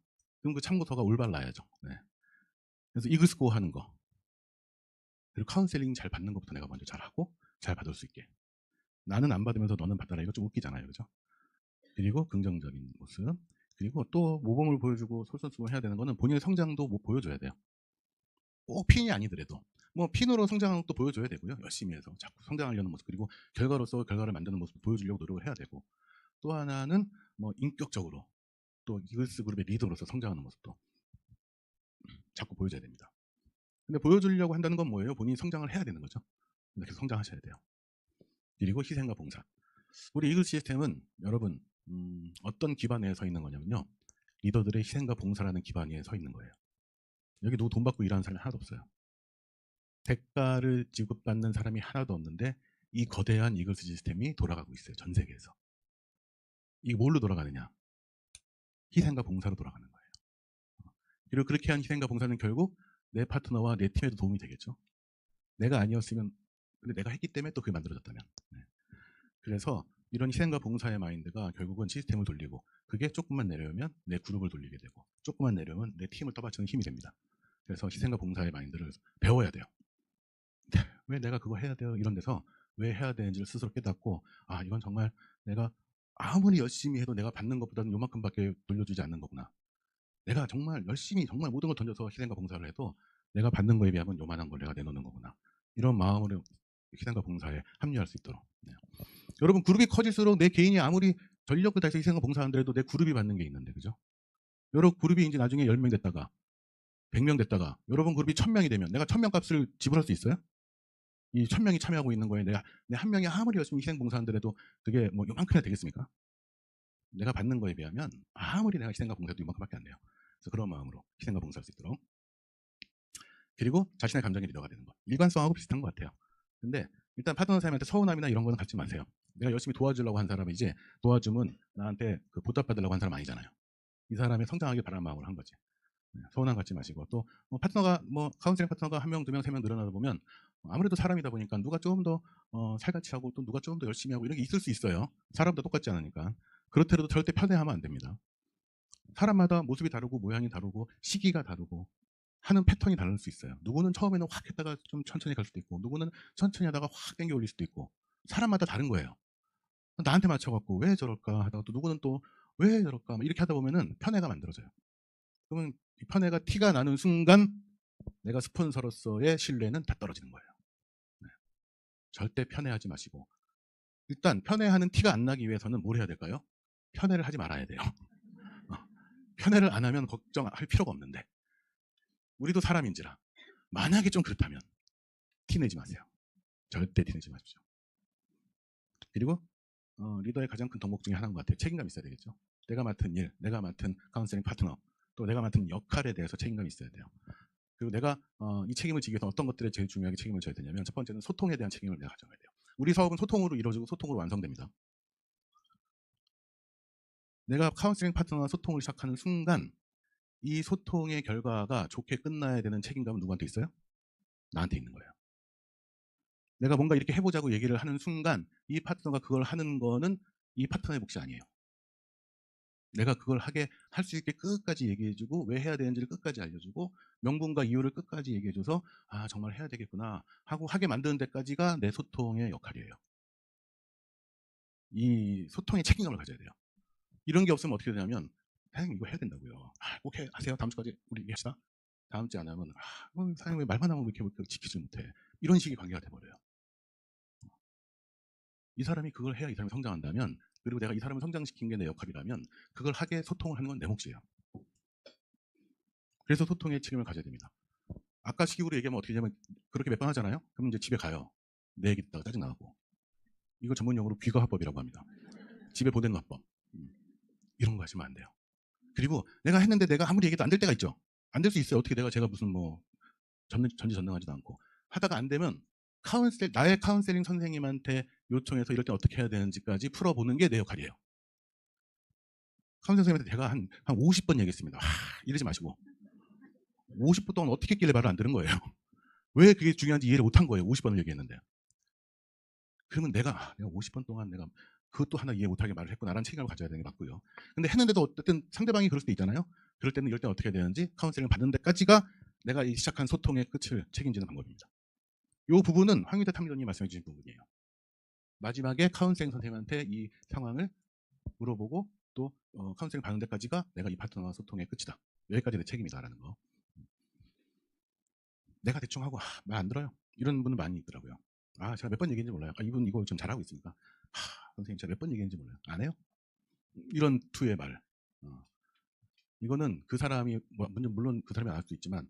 그럼 그 참고서가 올바라야죠. 네. 그래서 이글스코어 하는 거, 그리고 카운셀링 잘 받는 것부터 내가 먼저 잘하고 잘 받을 수 있게. 나는 안 받으면서 너는 받아라. 이거 좀 웃기잖아요. 그죠? 그리고 긍정적인 모습. 그리고 또 모범을 보여주고 솔선수범해야 되는 거는 본인의 성장도 보여줘야 돼요. 꼭 핀이 아니더라도 핀으로 성장하는 것도 보여줘야 되고요. 열심히 해서 자꾸 성장하려는 모습, 그리고 결과로서 결과를 만드는 모습 보여주려고 노력을 해야 되고, 또 하나는 인격적으로 또 이글스 그룹의 리더로서 성장하는 모습도 자꾸 보여줘야 됩니다. 근데 보여주려고 한다는 건 뭐예요? 본인이 성장을 해야 되는 거죠. 계속 성장하셔야 돼요. 그리고 희생과 봉사. 우리 이글 시스템은 여러분 어떤 기반에 서 있는 거냐면요. 리더들의 희생과 봉사라는 기반 위에 서 있는 거예요. 여기 누구 돈 받고 일하는 사람이 하나도 없어요. 대가를 지급받는 사람이 하나도 없는데 이 거대한 이글스 시스템이 돌아가고 있어요. 전 세계에서. 이게 뭘로 돌아가느냐? 희생과 봉사로 돌아가는 거예요. 그리고 그렇게 한 희생과 봉사는 결국 내 파트너와 내 팀에도 도움이 되겠죠. 내가 아니었으면, 근데 내가 했기 때문에 또 그게 만들어졌다면. 네. 그래서 이런 희생과 봉사의 마인드가 결국은 시스템을 돌리고, 그게 조금만 내려오면 내 그룹을 돌리게 되고, 조금만 내려오면 내 팀을 떠받치는 힘이 됩니다. 그래서 희생과 봉사의 마인드를 배워야 돼요. 왜 내가 그거 해야 돼요? 이런 데서 왜 해야 되는지를 스스로 깨닫고, 이건 정말 내가 아무리 열심히 해도 내가 받는 것보다는 요만큼밖에 돌려주지 않는 거구나. 내가 정말 열심히 정말 모든 걸 던져서 희생과 봉사를 해도 내가 받는 거에 비하면 요만한 걸 내가 내놓는 거구나. 이런 마음으로 희생과 봉사에 합류할 수 있도록. 네. 여러분, 그룹이 커질수록 내 개인이 아무리 전력을 다해서 희생과 봉사하는데도 내 그룹이 받는 게 있는데, 그죠? 여러분 그룹이 이제 나중에 10명 됐다가 100명 됐다가 여러분 그룹이 1000명이 되면 내가 1000명 값을 지불할 수 있어요? 이 1000명이 참여하고 있는 거에 내가 한 명이 아무리 열심히 희생 봉사하는데도 그게 요만큼이나 되겠습니까? 내가 받는 거에 비하면 아무리 내가 희생과 봉사도 이만큼밖에 안 돼요. 그래서 그런 마음으로 희생과 봉사할 수 있도록. 그리고 자신의 감정의 리더가 되는 거. 일관성하고 비슷한 것 같아요. 근데 일단 파트너 사람한테 서운함이나 이런 거는 갖지 마세요. 내가 열심히 도와주려고 한 사람이지, 도와주면 나한테 보답받으려고 한 사람 아니잖아요. 이 사람이 성장하길 바라는 마음으로 한 거지. 서운함 갖지 마시고, 또 파트너가 카운셀링 파트너가 1명, 2명, 3명 늘어나다 보면 아무래도 사람이다 보니까 누가 조금 더 살같이 하고 또 누가 조금 더 열심히 하고 이런 게 있을 수 있어요. 사람도 똑같지 않으니까. 그렇더라도 절대 편애하면 안 됩니다. 사람마다 모습이 다르고 모양이 다르고 시기가 다르고 하는 패턴이 다를 수 있어요. 누구는 처음에는 확 했다가 좀 천천히 갈 수도 있고, 누구는 천천히 하다가 확 당겨 올릴 수도 있고, 사람마다 다른 거예요. 나한테 맞춰갖고 왜 저럴까 하다가 또 누구는 또 왜 저럴까 이렇게 하다 보면은 편애가 만들어져요. 그러면 이 편애가 티가 나는 순간 내가 스폰서로서의 신뢰는 다 떨어지는 거예요. 네. 절대 편애하지 마시고, 일단 편애하는 티가 안 나기 위해서는 뭘 해야 될까요? 편애를 하지 말아야 돼요. 편애를 안 하면 걱정할 필요가 없는데, 우리도 사람인지라 만약에 좀 그렇다면 티내지 마세요. 절대 티내지 마십시오. 그리고 리더의 가장 큰 덕목 중에 하나인 것 같아요. 책임감이 있어야 되겠죠. 내가 맡은 일, 내가 맡은 카운셀링 파트너, 또 내가 맡은 역할에 대해서 책임감이 있어야 돼요. 그리고 내가 이 책임을 지기 위해서 어떤 것들에 제일 중요하게 책임을 져야 되냐면, 첫 번째는 소통에 대한 책임을 내가 가져가야 돼요. 우리 사업은 소통으로 이루어지고 소통으로 완성됩니다. 내가 카운셀링 파트너와 소통을 시작하는 순간 이 소통의 결과가 좋게 끝나야 되는 책임감은 누구한테 있어요? 나한테 있는 거예요. 내가 뭔가 이렇게 해보자고 얘기를 하는 순간 이 파트너가 그걸 하는 거는 이 파트너의 몫이 아니에요. 내가 그걸 할 수 있게 끝까지 얘기해주고 왜 해야 되는지를 끝까지 알려주고 명분과 이유를 끝까지 얘기해줘서 아 정말 해야 되겠구나 하고 하게 만드는 데까지가 내 소통의 역할이에요. 이 소통의 책임감을 가져야 돼요. 이런 게 없으면 어떻게 되냐면 사장님 이거 해야 된다고요. 꼭 하세요. 다음 주까지 우리 얘기합시다. 다음 주에 안 하면 사장님 왜 말만 하면 이렇게 지키지 못해. 이런 식의 관계가 돼버려요. 이 사람이 그걸 해야 이 사람이 성장한다면, 그리고 내가 이 사람을 성장시킨 게 내 역할이라면 그걸 하게 소통을 하는 건 내 몫이에요. 그래서 소통의 책임을 가져야 됩니다. 아까 식으로 얘기하면 어떻게 되냐면 그렇게 몇 번 하잖아요. 그럼 이제 집에 가요. 내 얘기 듣다가 짜증나고. 이거 전문용어로 귀가화법이라고 합니다. 집에 보내는 화법. 이런 거 하시면 안 돼요. 그리고 내가 했는데 내가 아무리 얘기해도 안 될 때가 있죠. 안 될 수 있어요. 어떻게 제가 무슨 뭐 전지전능하지도 않고 하다가 안 되면 나의 카운셀링 선생님한테 요청해서 이럴 때 어떻게 해야 되는지까지 풀어보는 게 내 역할이에요. 카운셀링 선생님한테 제가 한 50번 얘기했습니다. 이러지 마시고 50분 동안 어떻게 했길래 말을 안 들은 거예요. 왜 그게 중요한지 이해를 못한 거예요. 50번을 얘기했는데. 그러면 내가 50번 동안 내가 그것도 하나 이해 못하게 말을 했구나라는 책임을 가져야 되는 게 맞고요. 근데 했는데도 어쨌든 상대방이 그럴 수도 있잖아요. 그럴 때는 이럴 때 어떻게 해야 되는지 카운셀링을 받는 데까지가 내가 시작한 소통의 끝을 책임지는 방법입니다. 이 부분은 황유대 탐정님이 말씀해 주신 부분이에요. 마지막에 카운셀링 선생님한테 이 상황을 물어보고 또 카운셀링 받는 데까지가 내가 이 파트너와 소통의 끝이다. 여기까지 내 책임이다라는 거. 내가 대충 하고 말 안 들어요. 이런 분은 많이 있더라고요. 제가 몇 번 얘기했는지 몰라요. 이분 이거 좀 잘하고 있으니까. 선생님 제가 몇 번 얘기했는지 몰라요. 안 해요? 이런 투의 말. 이거는 그 사람이 물론 그 사람이 안 할 수도 있지만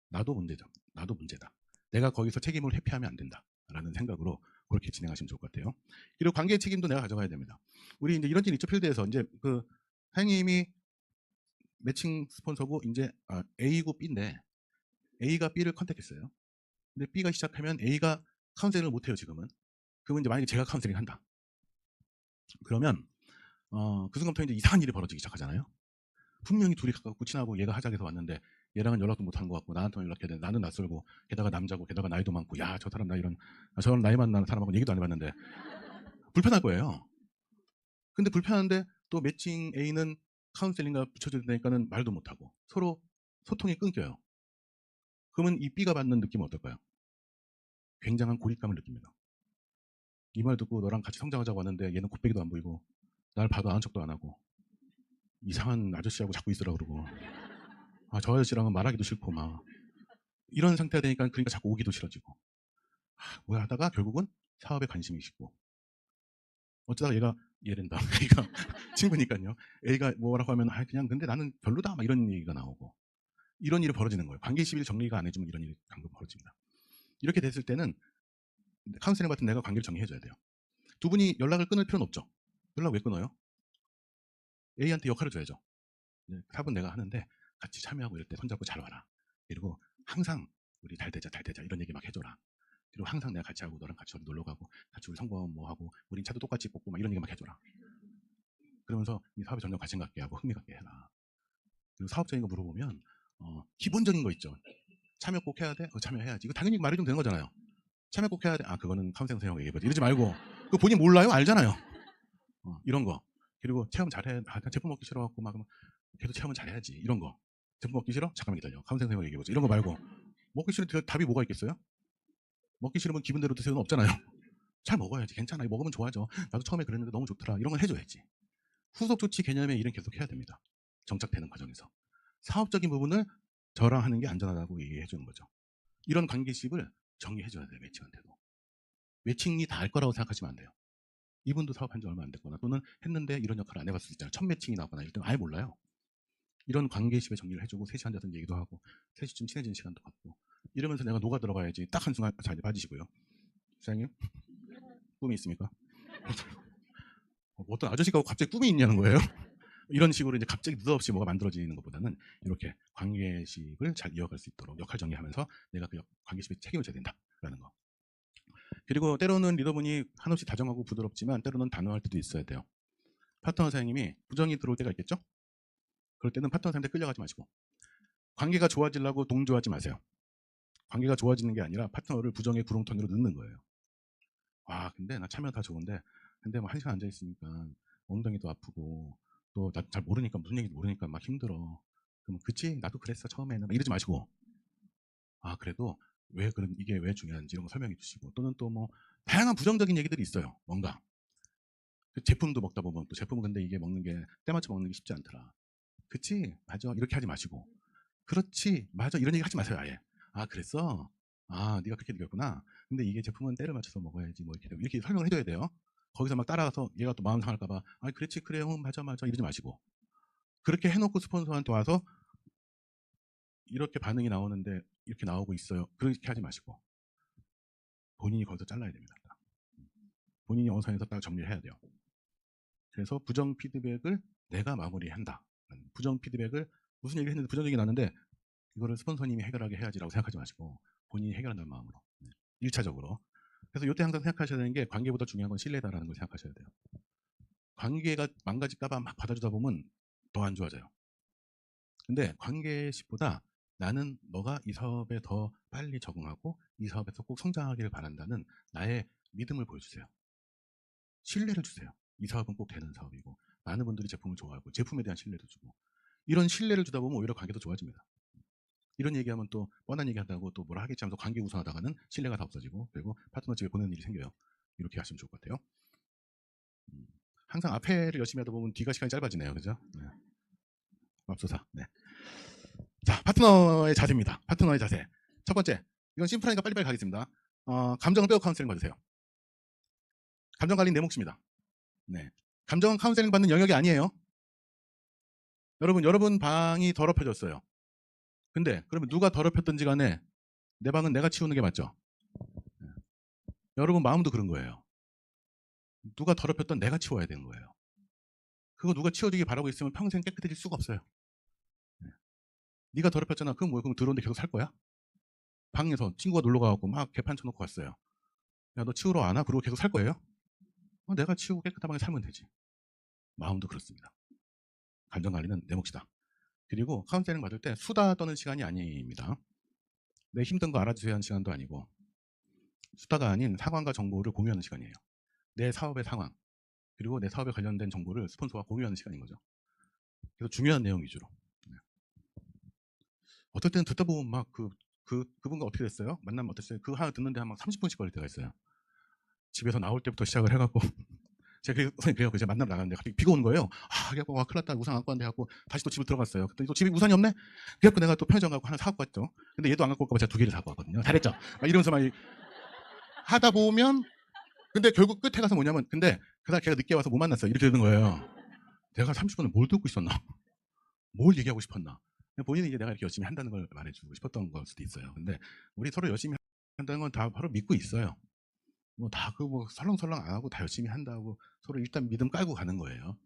나도 문제다. 나도 문제다. 내가 거기서 책임을 회피하면 안 된다라는 생각으로 그렇게 진행하시면 좋을 것 같아요. 그리고 관계 책임도 내가 가져가야 됩니다. 우리 이제 이런 일 있죠. 필드에서 이제 그 사장님이 매칭 스폰서고 이제 A고 B인데 A가 B를 컨택했어요. 근데 B가 시작하면 A가 카운셀링을 못해요. 지금은. 그러면 이제 만약에 제가 카운셀링 한다. 그러면 그 순간부터 이제 이상한 일이 벌어지기 시작하잖아요. 분명히 둘이 가깝고 친하고 얘가 하자해서 왔는데 얘랑은 연락도 못하는 것 같고 나한테만 연락해야 되는데 나는 낯설고 게다가 남자고 게다가 나이도 많고 야 저 사람 저런 나이 많은 사람하고 얘기도 안 해봤는데 불편할 거예요. 근데 불편한데 또 매칭 A는 카운셀링과 붙여줘야 되니까는 말도 못하고 서로 소통이 끊겨요. 그러면 이 B가 받는 느낌은 어떨까요? 굉장한 고립감을 느낍니다. 이 말 듣고 너랑 같이 성장하자고 하는데 얘는 곱빼기도 안 보이고 날 봐도 아는 척도 안 하고 이상한 아저씨하고 자꾸 있으라 그러고 저 아저씨랑은 말하기도 싫고 막 이런 상태가 되니까 그러니까 자꾸 오기도 싫어지고 뭐야 하다가 결국은 사업에 관심이 식고 어쩌다가 얘가 얘랜다 A가 친구니까요. A가 뭐라고 하면 그냥 근데 나는 별로다 막 이런 얘기가 나오고 이런 일이 벌어지는 거예요. 관계 시비를 정리가 안 해주면 이런 일이 방금 벌어집니다. 이렇게 됐을 때는 카운셀링 같은 내가 관계를 정리해줘야 돼요. 두 분이 연락을 끊을 필요는 없죠. 연락 왜 끊어요? A한테 역할을 줘야죠. 사업은 내가 하는데 같이 참여하고 이럴 때 손잡고 잘 와라. 그리고 항상 우리 잘 되자 이런 얘기 막 해줘라. 그리고 항상 내가 같이 하고 너랑 같이 어디 놀러 가고 같이 우리 성공하면 뭐 하고 우린 차도 똑같이 뽑고 막 이런 얘기 막 해줘라. 그러면서 이 사업에 점점 관심 갖게 하고 흥미 갖게 해라. 그리고 사업적인 거 물어보면 기본적인 거 있죠. 참여 꼭 해야 돼? 참여해야지. 이거 당연히 말해주면 되는 거잖아요. 참여 꼭 해야 돼? 그거는 카운셀링 선생님하고 얘기해보자. 이러지 말고 그거 본인 몰라요? 알잖아요. 이런 거. 그리고 체험 잘해. 제품 먹기 싫어갖고 막 계속 체험은 잘해야지. 이런 거. 제품 먹기 싫어? 잠깐만 기다려. 카운셀링 선생님하고 얘기해보자. 이런 거 말고 먹기 싫은 답이 뭐가 있겠어요? 먹기 싫으면 기분대로 드세요는 없잖아요. 잘 먹어야지. 괜찮아. 먹으면 좋아져. 나도 처음에 그랬는데 너무 좋더라. 이런 걸 해줘야지. 후속 조치 개념의 일은 계속 해야 됩니다. 정착되는 과정에서. 사업적인 부분을 저랑 하는 게 안전하다고 얘기해 주는 거죠. 이런 관계식을 정리해줘야 돼요. 매칭한테도. 매칭이 다 알 거라고 생각하시면 안 돼요. 이분도 사업한 지 얼마 안 됐거나 또는 했는데 이런 역할을 안 해봤을 수 있잖아요. 첫 매칭이 나거나 이럴 때는 아예 몰라요. 이런 관계식을 정리를 해주고 셋이 앉아서 얘기도 하고 셋이 좀 친해지는 시간도 갖고 이러면서 내가 녹아 들어가야지. 딱 한순간 자 이제 빠지시고요. 사장님 꿈이 있습니까? 어떤 아저씨가 갑자기 꿈이 있냐는 거예요. 이런 식으로 이제 갑자기 느닷없이 뭐가 만들어지는 것보다는 이렇게 관계식을 잘 이어갈 수 있도록 역할 정리하면서 내가 그 관계식에 책임을 져야 된다라는 거. 그리고 때로는 리더분이 한없이 다정하고 부드럽지만 때로는 단호할 때도 있어야 돼요. 파트너 사장님이 부정이 들어올 때가 있겠죠? 그럴 때는 파트너 사장님한테 끌려가지 마시고 관계가 좋아지려고 동조하지 마세요. 관계가 좋아지는 게 아니라 파트너를 부정의 구렁텅이로 넣는 거예요. 아 근데 나 참여 다 좋은데 근데 뭐 1시간 앉아있으니까 엉덩이도 아프고 또 나 잘 모르니까 무슨 얘기도 모르니까 막 힘들어. 그럼 그치 나도 그랬어 처음에는 이러지 마시고 아 그래도 왜 그런 이게 왜 중요한지 이런 거 설명해 주시고 또는 또 뭐 다양한 부정적인 얘기들이 있어요. 뭔가 그 제품도 먹다 보면 또 제품은 근데 이게 먹는 게 때맞춰 먹는 게 쉽지 않더라. 그치 맞아 이렇게 하지 마시고 그렇지 맞아 이런 얘기 하지 마세요 아예. 아 그랬어? 아 네가 그렇게 느꼈구나. 근데 이게 제품은 때를 맞춰서 먹어야지 뭐 이렇게 설명을 해줘야 돼요. 거기서 막 따라가서 얘가 또 마음 상할까 봐 아 그렇지 그래 응 맞아 맞아 이러지 마시고 그렇게 해놓고 스폰서한테 와서 이렇게 반응이 나오는데 이렇게 나오고 있어요. 그렇게 하지 마시고 본인이 거기서 잘라야 됩니다. 본인이 어느 선에서 딱 정리를 해야 돼요. 그래서 부정 피드백을 내가 마무리한다. 부정 피드백을 무슨 얘기를 했는데 부정 얘기 나는데 이거를 스폰서님이 해결하게 해야지라고 생각하지 마시고 본인이 해결한다는 마음으로 1차적으로. 그래서 이때 항상 생각하셔야 되는 게 관계보다 중요한 건 신뢰다라는 걸 생각하셔야 돼요. 관계가 망가질까봐 막 받아주다 보면 더 안 좋아져요. 근데 관계식보다 나는 너가 이 사업에 더 빨리 적응하고 이 사업에서 꼭 성장하기를 바란다는 나의 믿음을 보여주세요. 신뢰를 주세요. 이 사업은 꼭 되는 사업이고 많은 분들이 제품을 좋아하고 제품에 대한 신뢰도 주고 이런 신뢰를 주다 보면 오히려 관계도 좋아집니다. 이런 얘기하면 또 뻔한 얘기한다고 또 뭐라 하겠지 하면서 관계 우선하다가는 신뢰가 다 없어지고 그리고 파트너 집에 보내는 일이 생겨요. 이렇게 하시면 좋을 것 같아요. 항상 앞에를 열심히 하다 보면 뒤가 시간이 짧아지네요. 그죠? 네. 맙소사. 네. 자, 파트너의 자세입니다. 파트너의 자세. 첫 번째, 이건 심플하니까 빨리빨리 가겠습니다. 감정을 빼고 카운셀링 받으세요. 감정 관리는 내 몫입니다. 네. 감정은 카운셀링 받는 영역이 아니에요. 여러분 방이 더럽혀졌어요. 근데 그러면 누가 더럽혔든지 간에 내 방은 내가 치우는 게 맞죠? 네. 여러분 마음도 그런 거예요. 누가 더럽혔던 내가 치워야 되는 거예요. 그거 누가 치워주기 바라고 있으면 평생 깨끗해질 수가 없어요. 네. 네가 더럽혔잖아. 그럼 뭐야? 그럼 들어오는데 계속 살 거야? 방에서 친구가 놀러 가갖고 막 개판 쳐놓고 왔어요. 야, 너 치우러 안 와? 그러고 계속 살 거예요? 내가 치우고 깨끗한 방에 살면 되지. 마음도 그렇습니다. 감정관리는 내 몫이다. 그리고 카운셀링 받을 때 수다 떠는 시간이 아닙니다. 내 힘든 거 알아주세요 하는 시간도 아니고 수다가 아닌 상황과 정보를 공유하는 시간이에요. 내 사업의 상황 그리고 내 사업에 관련된 정보를 스폰서와 공유하는 시간인 거죠. 그래서 중요한 내용 위주로. 어떨 때는 듣다 보면 막 그분과 어떻게 됐어요? 만나면 어땠어요? 그거 하나 듣는데 한 30분씩 걸릴 때가 있어요. 집에서 나올 때부터 시작을 해갖고 제가 선생님 그래서 만나러 나갔는데 갑자기 비가 오는 거예요. 아, 그래갖고 와 큰일 났다 우산 갖고 왔는데 하고 다시 또 집을 들어갔어요. 그때 또 집에 우산이 없네. 그래갖고 내가 또 편의점 가고 하나 사갖고 왔죠. 근데 얘도 안 갖고 올까 봐 제가 2개를 사갖고 왔거든요. 잘했죠. 막 이러면서 막 하다 보면 근데 결국 끝에 가서 뭐냐면 근데 그날 걔가 늦게 와서 못 만났어요. 이렇게 되는 거예요. 내가 30분을 뭘 듣고 있었나? 뭘 얘기하고 싶었나? 본인이 이제 내가 이렇게 열심히 한다는 걸 말해주고 싶었던 걸 수도 있어요. 근데 우리 서로 열심히 한다는 건 다 바로 믿고 있어요. 뭐 다 뭐 설렁설렁 안 하고 다 열심히 한다고 서로 일단 믿음 깔고 가는 거예요.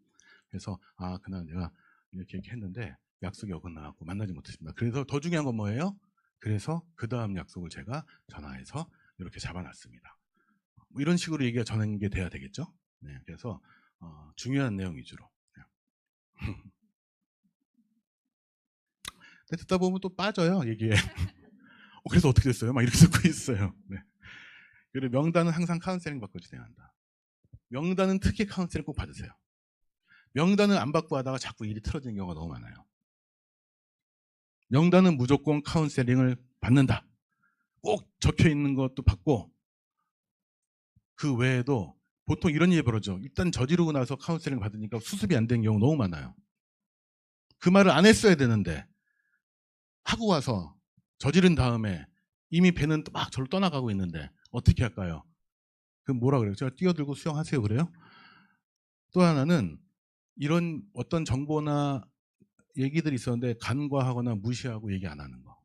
그래서 아 그날 내가 이렇게 얘기했는데 약속이 어긋나갖고 만나지 못했습니다. 그래서 더 중요한 건 뭐예요? 그래서 그 다음 약속을 제가 전화해서 이렇게 잡아놨습니다. 뭐 이런 식으로 얘기가 전환이 돼야 되겠죠. 네, 그래서 중요한 내용 위주로. 듣다 보면 또 빠져요 얘기에. 그래서 어떻게 됐어요? 막 이렇게 듣고 있어요. 네. 그리고 명단은 항상 카운셀링 받고 진행야 한다. 명단은 특히 카운셀링 꼭 받으세요. 명단을 안 받고 하다가 자꾸 일이 틀어지는 경우가 너무 많아요. 명단은 무조건 카운셀링을 받는다. 꼭 적혀 있는 것도 받고 그 외에도 보통 이런 일이 벌어져. 일단 저지르고 나서 카운셀링 받으니까 수습이 안 된 경우 너무 많아요. 그 말을 안 했어야 되는데 하고 와서 저지른 다음에 이미 배는 막 저를 떠나가고 있는데 어떻게 할까요? 그럼 뭐라 그래요? 제가 뛰어들고 수영하세요 그래요? 또 하나는 이런 어떤 정보나 얘기들이 있었는데 간과하거나 무시하고 얘기 안 하는 거.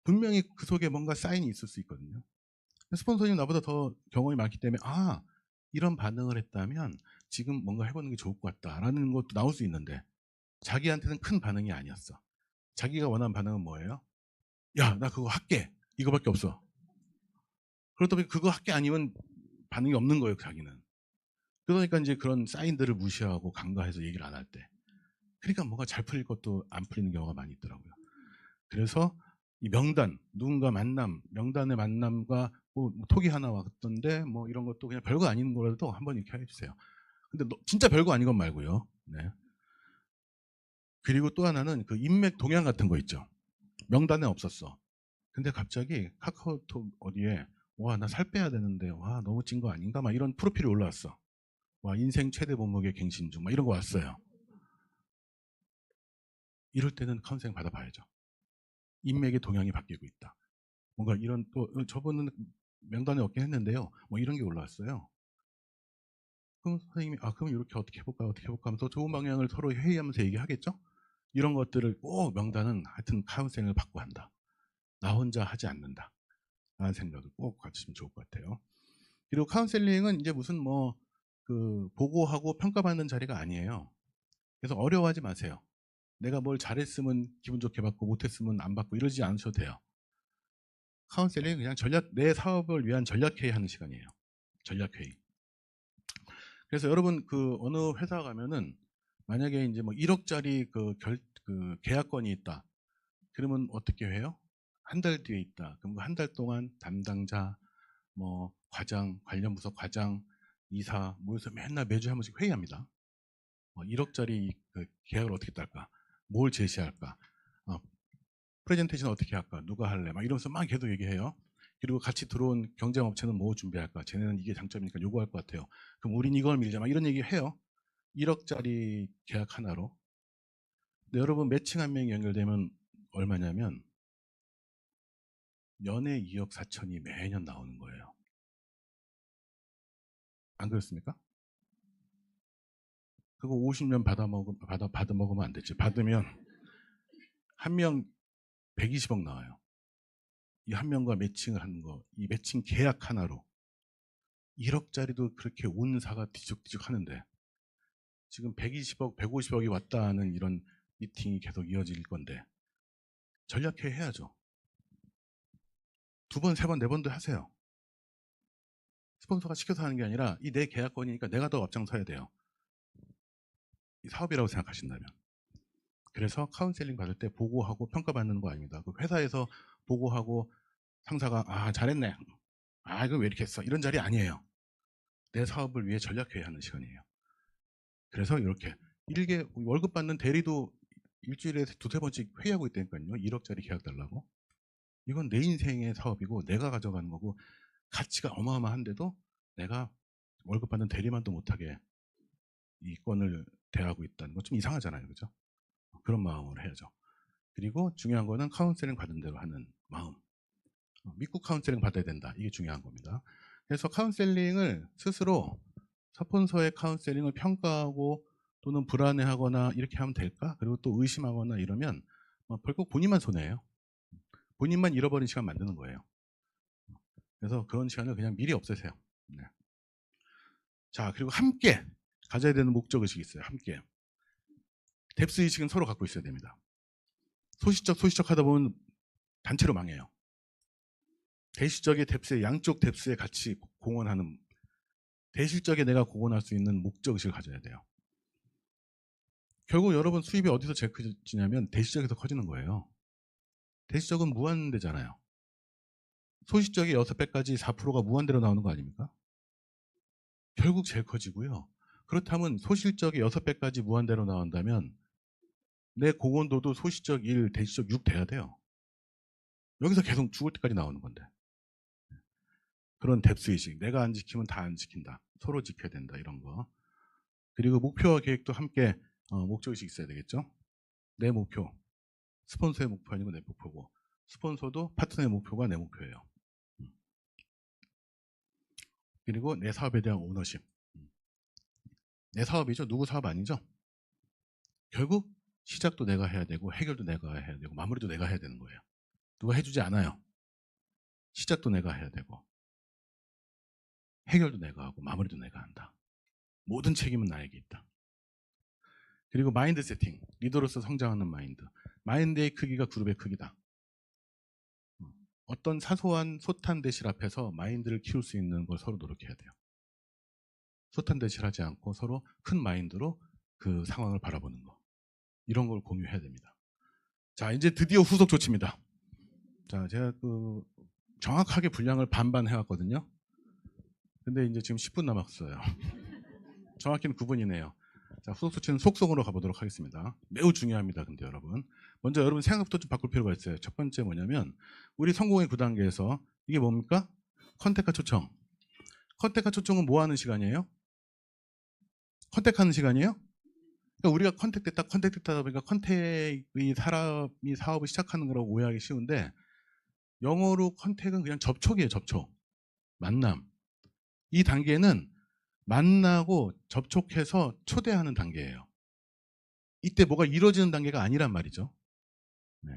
분명히 그 속에 뭔가 사인이 있을 수 있거든요. 스폰서님 나보다 더 경험이 많기 때문에 이런 반응을 했다면 지금 뭔가 해보는 게 좋을 것 같다라는 것도 나올 수 있는데 자기한테는 큰 반응이 아니었어. 자기가 원하는 반응은 뭐예요? 야, 나 그거 할게. 이거밖에 없어. 그렇다 보니 그거 할게 아니면 반응이 없는 거예요, 자기는. 그러니까 이제 그런 사인들을 무시하고 간과해서 얘기를 안 할 때. 그러니까 뭔가 잘 풀릴 것도 안 풀리는 경우가 많이 있더라고요. 그래서 이 명단, 누군가 만남, 명단의 만남과 뭐 톡이 하나 왔던데 뭐 이런 것도 그냥 별거 아닌 거라도 한번 이렇게 해주세요. 근데 진짜 별거 아닌 건 말고요. 네. 그리고 또 하나는 그 인맥 동향 같은 거 있죠. 명단에 없었어. 근데 갑자기 카카오톡 어디에 와, 나 살 빼야 되는데 와, 너무 찐 거 아닌가? 막 이런 프로필이 올라왔어. 와, 인생 최대 몸무게 갱신 중. 막 이런 거 왔어요. 이럴 때는 카운셀링 받아봐야죠. 인맥의 동향이 바뀌고 있다. 뭔가 이런 또 저분은 명단에 없긴 했는데요. 뭐 이런 게 올라왔어요. 그럼 선생님이 그럼 이렇게 어떻게 해볼까 하면서 좋은 방향을 서로 회의하면서 얘기하겠죠. 이런 것들을 꼭 명단은 하여튼 카운셀링을 받고 한다. 나 혼자 하지 않는다. 라는 생각을 꼭 가지시면 좋을 것 같아요. 그리고 카운셀링은 이제 무슨 뭐 그 보고하고 평가받는 자리가 아니에요. 그래서 어려워하지 마세요. 내가 뭘 잘했으면 기분 좋게 받고 못했으면 안 받고 이러지 않으셔도 돼요. 카운셀링은 그냥 내 사업을 위한 전략회의 하는 시간이에요. 전략회의. 그래서 여러분 그 어느 회사 가면은 만약에 이제 뭐 1억짜리 그 계약건이 있다. 그러면 어떻게 해요? 한 달 뒤에 있다. 그럼 한 달 동안 담당자, 뭐 과장, 관련 부서 과장, 이사 모여서 맨날 매주 한 번씩 회의합니다. 1억짜리 그 계약을 어떻게 딸까? 뭘 제시할까? 프레젠테이션 어떻게 할까? 누가 할래? 막 이러면서 막 계속 얘기해요. 그리고 같이 들어온 경쟁 업체는 뭐 준비할까? 쟤네는 이게 장점이니까 요구할 것 같아요. 그럼 우린 이걸 밀자. 막 이런 얘기 해요. 1억짜리 계약 하나로. 근데 여러분 매칭 한 명이 연결되면 얼마냐면 연에 2억 4천이 매년 나오는 거예요. 안 그렇습니까? 그거 50년 받아 먹으면 안 되지. 받으면 한 명 120억 나와요. 이 한 명과 매칭을 하는 거, 이 매칭 계약 하나로 1억짜리도 그렇게 온 사가 뒤죽뒤죽 하는데 지금 120억, 150억이 왔다 하는 이런 미팅이 계속 이어질 건데 전략회의 해야죠. 2번, 3번, 4번도 하세요. 스폰서가 시켜서 하는 게 아니라 이 내 계약권이니까 내가 더 앞장서야 돼요. 이 사업이라고 생각하신다면. 그래서 카운셀링 받을 때 보고하고 평가받는 거 아닙니다. 그 회사에서 보고하고 상사가 잘했네. 이거 왜 이렇게 했어? 이런 자리 아니에요. 내 사업을 위해 전략회의 하는 시간이에요. 그래서 이렇게 월급 받는 대리도 일주일에 2-3번씩 회의하고 있다니까요. 1억짜리 계약 달라고. 이건 내 인생의 사업이고 내가 가져가는 거고 가치가 어마어마한데도 내가 월급 받는 대리만도 못하게 이 건을 대하고 있다는 건 좀 이상하잖아요. 그죠? 그런 마음으로 해야죠. 그리고 중요한 거는 카운셀링 받은 대로 하는 마음. 믿고 카운셀링 받아야 된다. 이게 중요한 겁니다. 그래서 카운셀링을 스스로 스폰서의 카운셀링을 평가하고 또는 불안해하거나 이렇게 하면 될까? 그리고 또 의심하거나 이러면 결국 본인만 손해예요. 본인만 잃어버린 시간 만드는 거예요. 그래서 그런 시간을 그냥 미리 없애세요. 네. 자, 그리고 함께 가져야 되는 목적의식이 있어요. 함께. 뎁스의식은 서로 갖고 있어야 됩니다. 소시적 하다 보면 단체로 망해요. 대시적의 뎁스에 양쪽 뎁스에 같이 공헌하는 대실적에 내가 공헌할 수 있는 목적의식을 가져야 돼요. 결국 여러분 수입이 어디서 제일 커지냐면 대시적에서 커지는 거예요. 대시적은 무한대잖아요. 소시적의 6배까지 4%가 무한대로 나오는 거 아닙니까? 결국 제일 커지고요. 그렇다면 소실적의 6배까지 무한대로 나온다면 내 공헌도도 소시적 1, 대시적 6 돼야 돼요. 여기서 계속 죽을 때까지 나오는 건데. 그런 뎁스의식. 내가 안 지키면 다 안 지킨다. 서로 지켜야 된다. 이런 거. 그리고 목표와 계획도 함께 목적의식이 있어야 되겠죠. 내 목표. 스폰서의 목표 아니고 내 목표고 스폰서도 파트너의 목표가 내 목표예요. 그리고 내 사업에 대한 오너십. 내 사업이죠. 누구 사업 아니죠. 결국 시작도 내가 해야 되고 해결도 내가 해야 되고 마무리도 내가 해야 되는 거예요. 누가 해주지 않아요. 시작도 내가 해야 되고 해결도 내가 하고 마무리도 내가 한다. 모든 책임은 나에게 있다. 그리고 마인드 세팅, 리더로서 성장하는 마인드. 마인드의 크기가 그룹의 크기다. 어떤 사소한 소탄대실 앞에서 마인드를 키울 수 있는 걸 서로 노력해야 돼요. 소탄대실하지 않고 서로 큰 마인드로 그 상황을 바라보는 거. 이런 걸 공유해야 됩니다. 자, 이제 드디어 후속 조치입니다. 자, 제가 정확하게 분량을 반반 해왔거든요. 근데 이제 지금 10분 남았어요. 정확히는 9분이네요. 자, 후속 조치는 속성으로 가보도록 하겠습니다. 매우 중요합니다. 근데 여러분. 먼저 여러분 생각부터 좀 바꿀 필요가 있어요. 첫 번째 뭐냐면, 우리 성공의 9단계에서 이게 뭡니까? 컨택과 초청. 컨택과 초청은 뭐 하는 시간이에요? 컨택하는 시간이에요? 그러니까 우리가 컨택됐다 보니까 컨택이 사람이 사업을 시작하는 거라고 오해하기 쉬운데, 영어로 컨택은 그냥 접촉이에요. 접촉. 만남. 이 단계는 만나고 접촉해서 초대하는 단계예요. 이때 뭐가 이루어지는 단계가 아니란 말이죠. 네.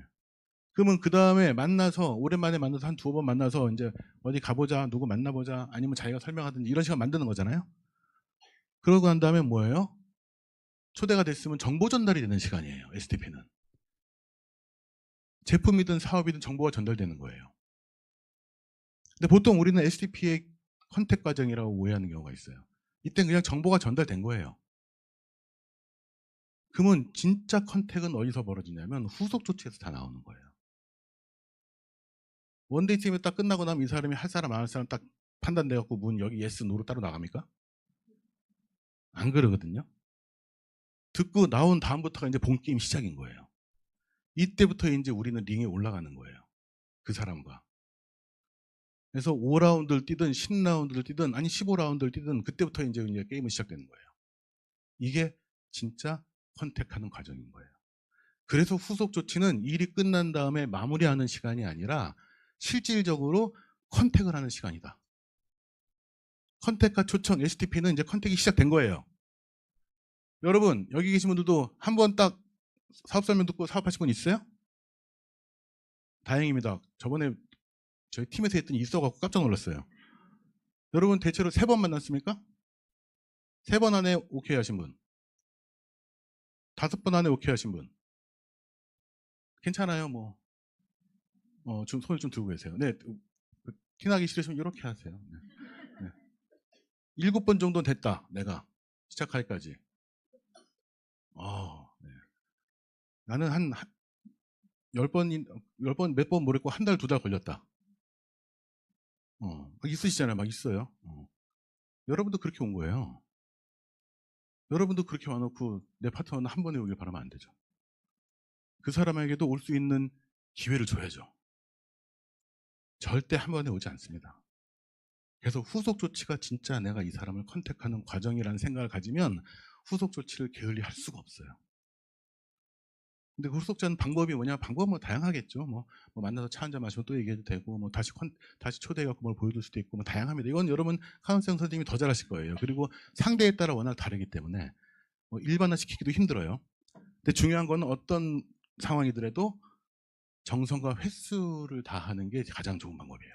그러면 그 다음에 만나서 오랜만에 만나서 한 2번 만나서 이제 어디 가보자, 누구 만나보자, 아니면 자기가 설명하든지 이런 시간 만드는 거잖아요. 그러고 난 다음에 뭐예요? 초대가 됐으면 정보 전달이 되는 시간이에요. STP는. 제품이든 사업이든 정보가 전달되는 거예요. 근데 보통 우리는 STP의 컨택 과정이라고 오해하는 경우가 있어요. 이때는 그냥 정보가 전달된 거예요. 그러면 진짜 컨택은 어디서 벌어지냐면 후속 조치에서 다 나오는 거예요. 원데이 팀이 딱 끝나고 나면 이 사람이 할 사람 안 할 사람 딱 판단돼갖고 문 여기 예스 노로 따로 나갑니까? 안 그러거든요. 듣고 나온 다음부터가 이제 본 게임 시작인 거예요. 이때부터 이제 우리는 링에 올라가는 거예요. 그 사람과. 그래서 5라운드를 뛰든 10라운드를 뛰든 아니 15라운드를 뛰든 그때부터 이제 게임은 시작되는 거예요. 이게 진짜 컨택하는 과정인 거예요. 그래서 후속 조치는 일이 끝난 다음에 마무리하는 시간이 아니라 실질적으로 컨택을 하는 시간이다. 컨택과 초청, STP는 이제 컨택이 시작된 거예요. 여러분, 여기 계신 분들도 한번 딱 사업 설명 듣고 사업하신 분 있어요? 다행입니다. 저번에 저희 팀에서 했더니 있어갖고 깜짝 놀랐어요. 여러분 대체로 3번 만났습니까? 3번 안에 오케이 하신 분? 5번 안에 오케이 하신 분? 괜찮아요, 뭐. 좀 손을 좀 들고 계세요. 네, 티나기 싫으시면 이렇게 하세요. 네. 7번 정도는 됐다, 내가. 시작하기까지. 네. 나는 한 10번, 몇 번 모르겠고 한 달, 2달 걸렸다. 있으시잖아요. 막 있어요. 여러분도 그렇게 온 거예요. 여러분도 그렇게 와놓고 내 파트너는 한 번에 오길 바라면 안 되죠. 그 사람에게도 올 수 있는 기회를 줘야죠. 절대 한 번에 오지 않습니다. 그래서 후속 조치가 진짜 내가 이 사람을 컨택하는 과정이라는 생각을 가지면 후속 조치를 게을리 할 수가 없어요. 근데 그 후속자는 방법이 뭐냐? 방법은 뭐 다양하겠죠. 뭐 만나서 차 한잔 마시고 또 얘기해도 되고, 뭐 다시 초대해갖고 뭘 보여줄 수도 있고, 뭐 다양합니다. 이건 여러분 카운셀링 선생님이 더 잘하실 거예요. 그리고 상대에 따라 워낙 다르기 때문에 뭐 일반화 시키기도 힘들어요. 근데 중요한 건 어떤 상황이더라도 정성과 횟수를 다하는 게 가장 좋은 방법이에요.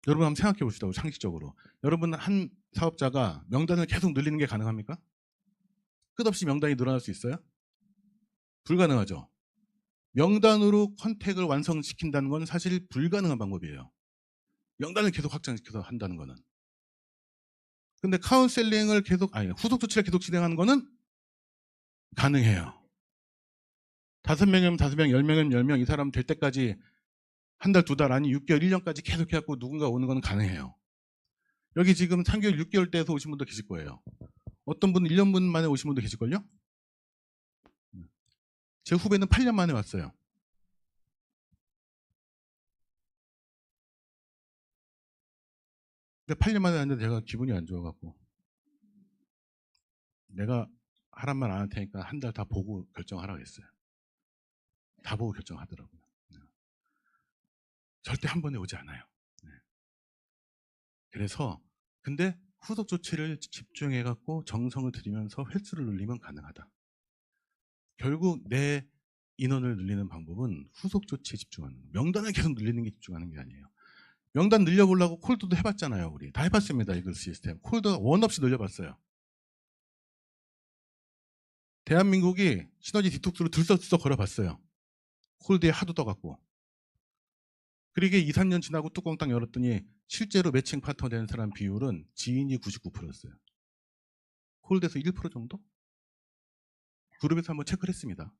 여러분 한번 생각해 봅시다. 상식적으로. 여러분 한 사업자가 명단을 계속 늘리는 게 가능합니까? 끝없이 명단이 늘어날 수 있어요? 불가능하죠. 명단으로 컨택을 완성시킨다는 건 사실 불가능한 방법이에요. 명단을 계속 확장시켜서 한다는 거는. 근데 카운셀링을 후속 조치를 계속 진행하는 거는 가능해요. 5명이면 5명, 10명이면 10명, 이 사람 될 때까지 한 달, 2달, 아니 6개월, 1년까지 계속 해갖고 누군가 오는 건 가능해요. 여기 지금 3개월, 6개월 때에서 오신 분도 계실 거예요. 어떤 분은 1년 만에 오신 분도 계실걸요? 제 후배는 8년 만에 왔어요. 근데 8년 만에 왔는데 제가 기분이 안 좋아갖고 내가 하란 말 안 할 테니까 한 달 다 보고 결정하라고 했어요. 다 보고 결정하더라고요. 절대 한 번에 오지 않아요. 그래서 근데 후속 조치를 집중해갖고 정성을 들이면서 횟수를 늘리면 가능하다. 결국 내 인원을 늘리는 방법은 후속 조치에 집중하는 거예요. 명단을 계속 늘리는 게 집중하는 게 아니에요. 명단 늘려보려고 콜드도 해봤잖아요. 우리 다 해봤습니다. 이글 시스템. 콜드 원 없이 늘려봤어요. 대한민국이 시너지 디톡스로 들썩들썩 걸어봤어요. 콜드에 하도 떠갖고. 그러게 2, 3년 지나고 뚜껑 딱 열었더니 실제로 매칭 파트너 되는 사람 비율은 지인이 99%였어요. 콜드에서 1% 정도? 그룹에서 한번 체크를 했습니다.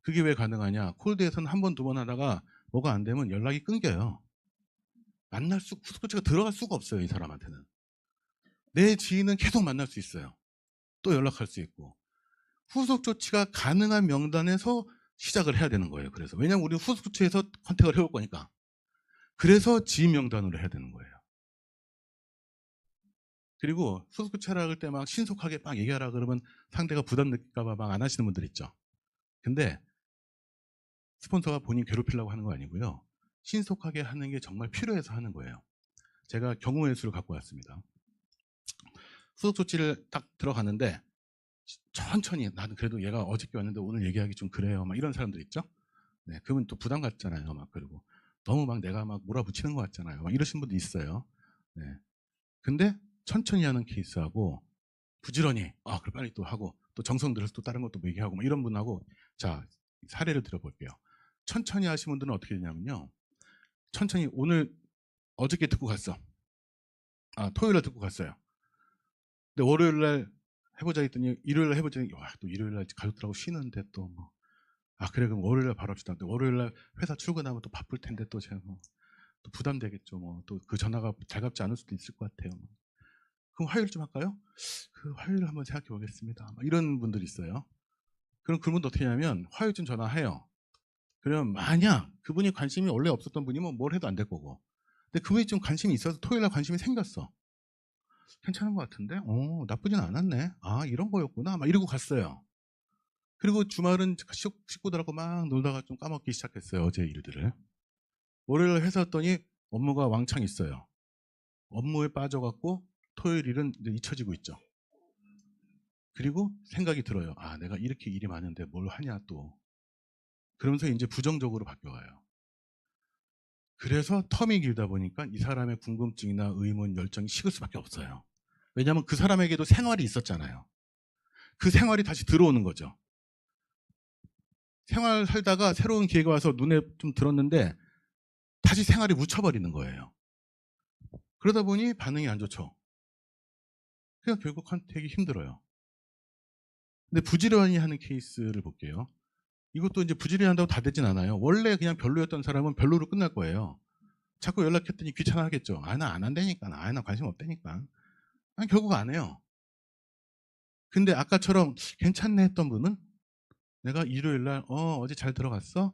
그게 왜 가능하냐? 콜드에서는 한 번, 두 번 하다가 뭐가 안 되면 연락이 끊겨요. 후속조치가 들어갈 수가 없어요. 이 사람한테는. 내 지인은 계속 만날 수 있어요. 또 연락할 수 있고. 후속조치가 가능한 명단에서 시작을 해야 되는 거예요. 그래서 왜냐하면 우리는 후속조치에서 컨택을 해올 거니까. 그래서 지인 명단으로 해야 되는 거예요. 그리고 후속조치 하라 그럴 때 막 신속하게 막 얘기하라 그러면 상대가 부담 느낄까 봐 막 안 하시는 분들 있죠. 근데 스폰서가 본인 괴롭히려고 하는 거 아니고요. 신속하게 하는 게 정말 필요해서 하는 거예요. 제가 경우의 수를 갖고 왔습니다. 후속 조치를 딱 들어갔는데 천천히, 나는 그래도 얘가 어저께 왔는데 오늘 얘기하기 좀 그래요. 막 이런 사람들 있죠. 네, 그러면 또 부담 갖잖아요. 막 그리고 너무 막 내가 막 몰아붙이는 것 같잖아요. 막 이러신 분도 있어요. 네. 근데 천천히 하는 케이스하고 부지런히 그래 빨리 또 하고 또 정성 들여서 또 다른 것도 뭐 얘기하고 막 이런 분하고 자 사례를 들어볼게요. 천천히 하시는 분들은 어떻게 되냐면요. 천천히 어저께 듣고 갔어. 토요일날 듣고 갔어요. 근데 월요일날 해보자 했더니 일요일날 해보자 했더니 또 일요일날 가족들하고 쉬는데 또 뭐 그래 그럼 월요일날 바로 합시다. 근데 월요일날 회사 출근하면 또 바쁠 텐데 또 제가 또 부담되겠죠. 뭐 또 그 전화가 달갑지 않을 수도 있을 것 같아요. 그럼 화요일 좀 할까요? 그 화요일 한번 생각해 보겠습니다. 이런 분들이 있어요. 그럼 그분도 어떻게 하냐면 화요일쯤 전화해요. 그러면 만약 그분이 관심이 원래 없었던 분이면 뭘 해도 안 될 거고. 근데 그분이 좀 관심이 있어서 토요일날 관심이 생겼어. 괜찮은 것 같은데? 나쁘진 않았네. 이런 거였구나. 막 이러고 갔어요. 그리고 주말은 식구들하고 막 놀다가 좀 까먹기 시작했어요. 어제 일들을. 월요일 회사 왔더니 업무가 왕창 있어요. 업무에 빠져갖고 토요일 일은 이제 잊혀지고 있죠. 그리고 생각이 들어요. 내가 이렇게 일이 많은데 뭘 하냐 또. 그러면서 이제 부정적으로 바뀌어가요. 그래서 텀이 길다 보니까 이 사람의 궁금증이나 의문, 열정이 식을 수밖에 없어요. 왜냐하면 그 사람에게도 생활이 있었잖아요. 그 생활이 다시 들어오는 거죠. 생활 살다가 새로운 기회가 와서 눈에 좀 들었는데 다시 생활이 묻혀버리는 거예요. 그러다 보니 반응이 안 좋죠. 그러니까 결국 컨택이 힘들어요. 근데 부지런히 하는 케이스를 볼게요. 이것도 이제 부지런히 한다고 다 되진 않아요. 원래 그냥 별로였던 사람은 별로로 끝날 거예요. 자꾸 연락했더니 귀찮아 하겠죠. 나 안 한다니까. 나 관심 없다니까. 결국 안 해요. 근데 아까처럼 괜찮네 했던 분은 내가 일요일 날 어제 잘 들어갔어?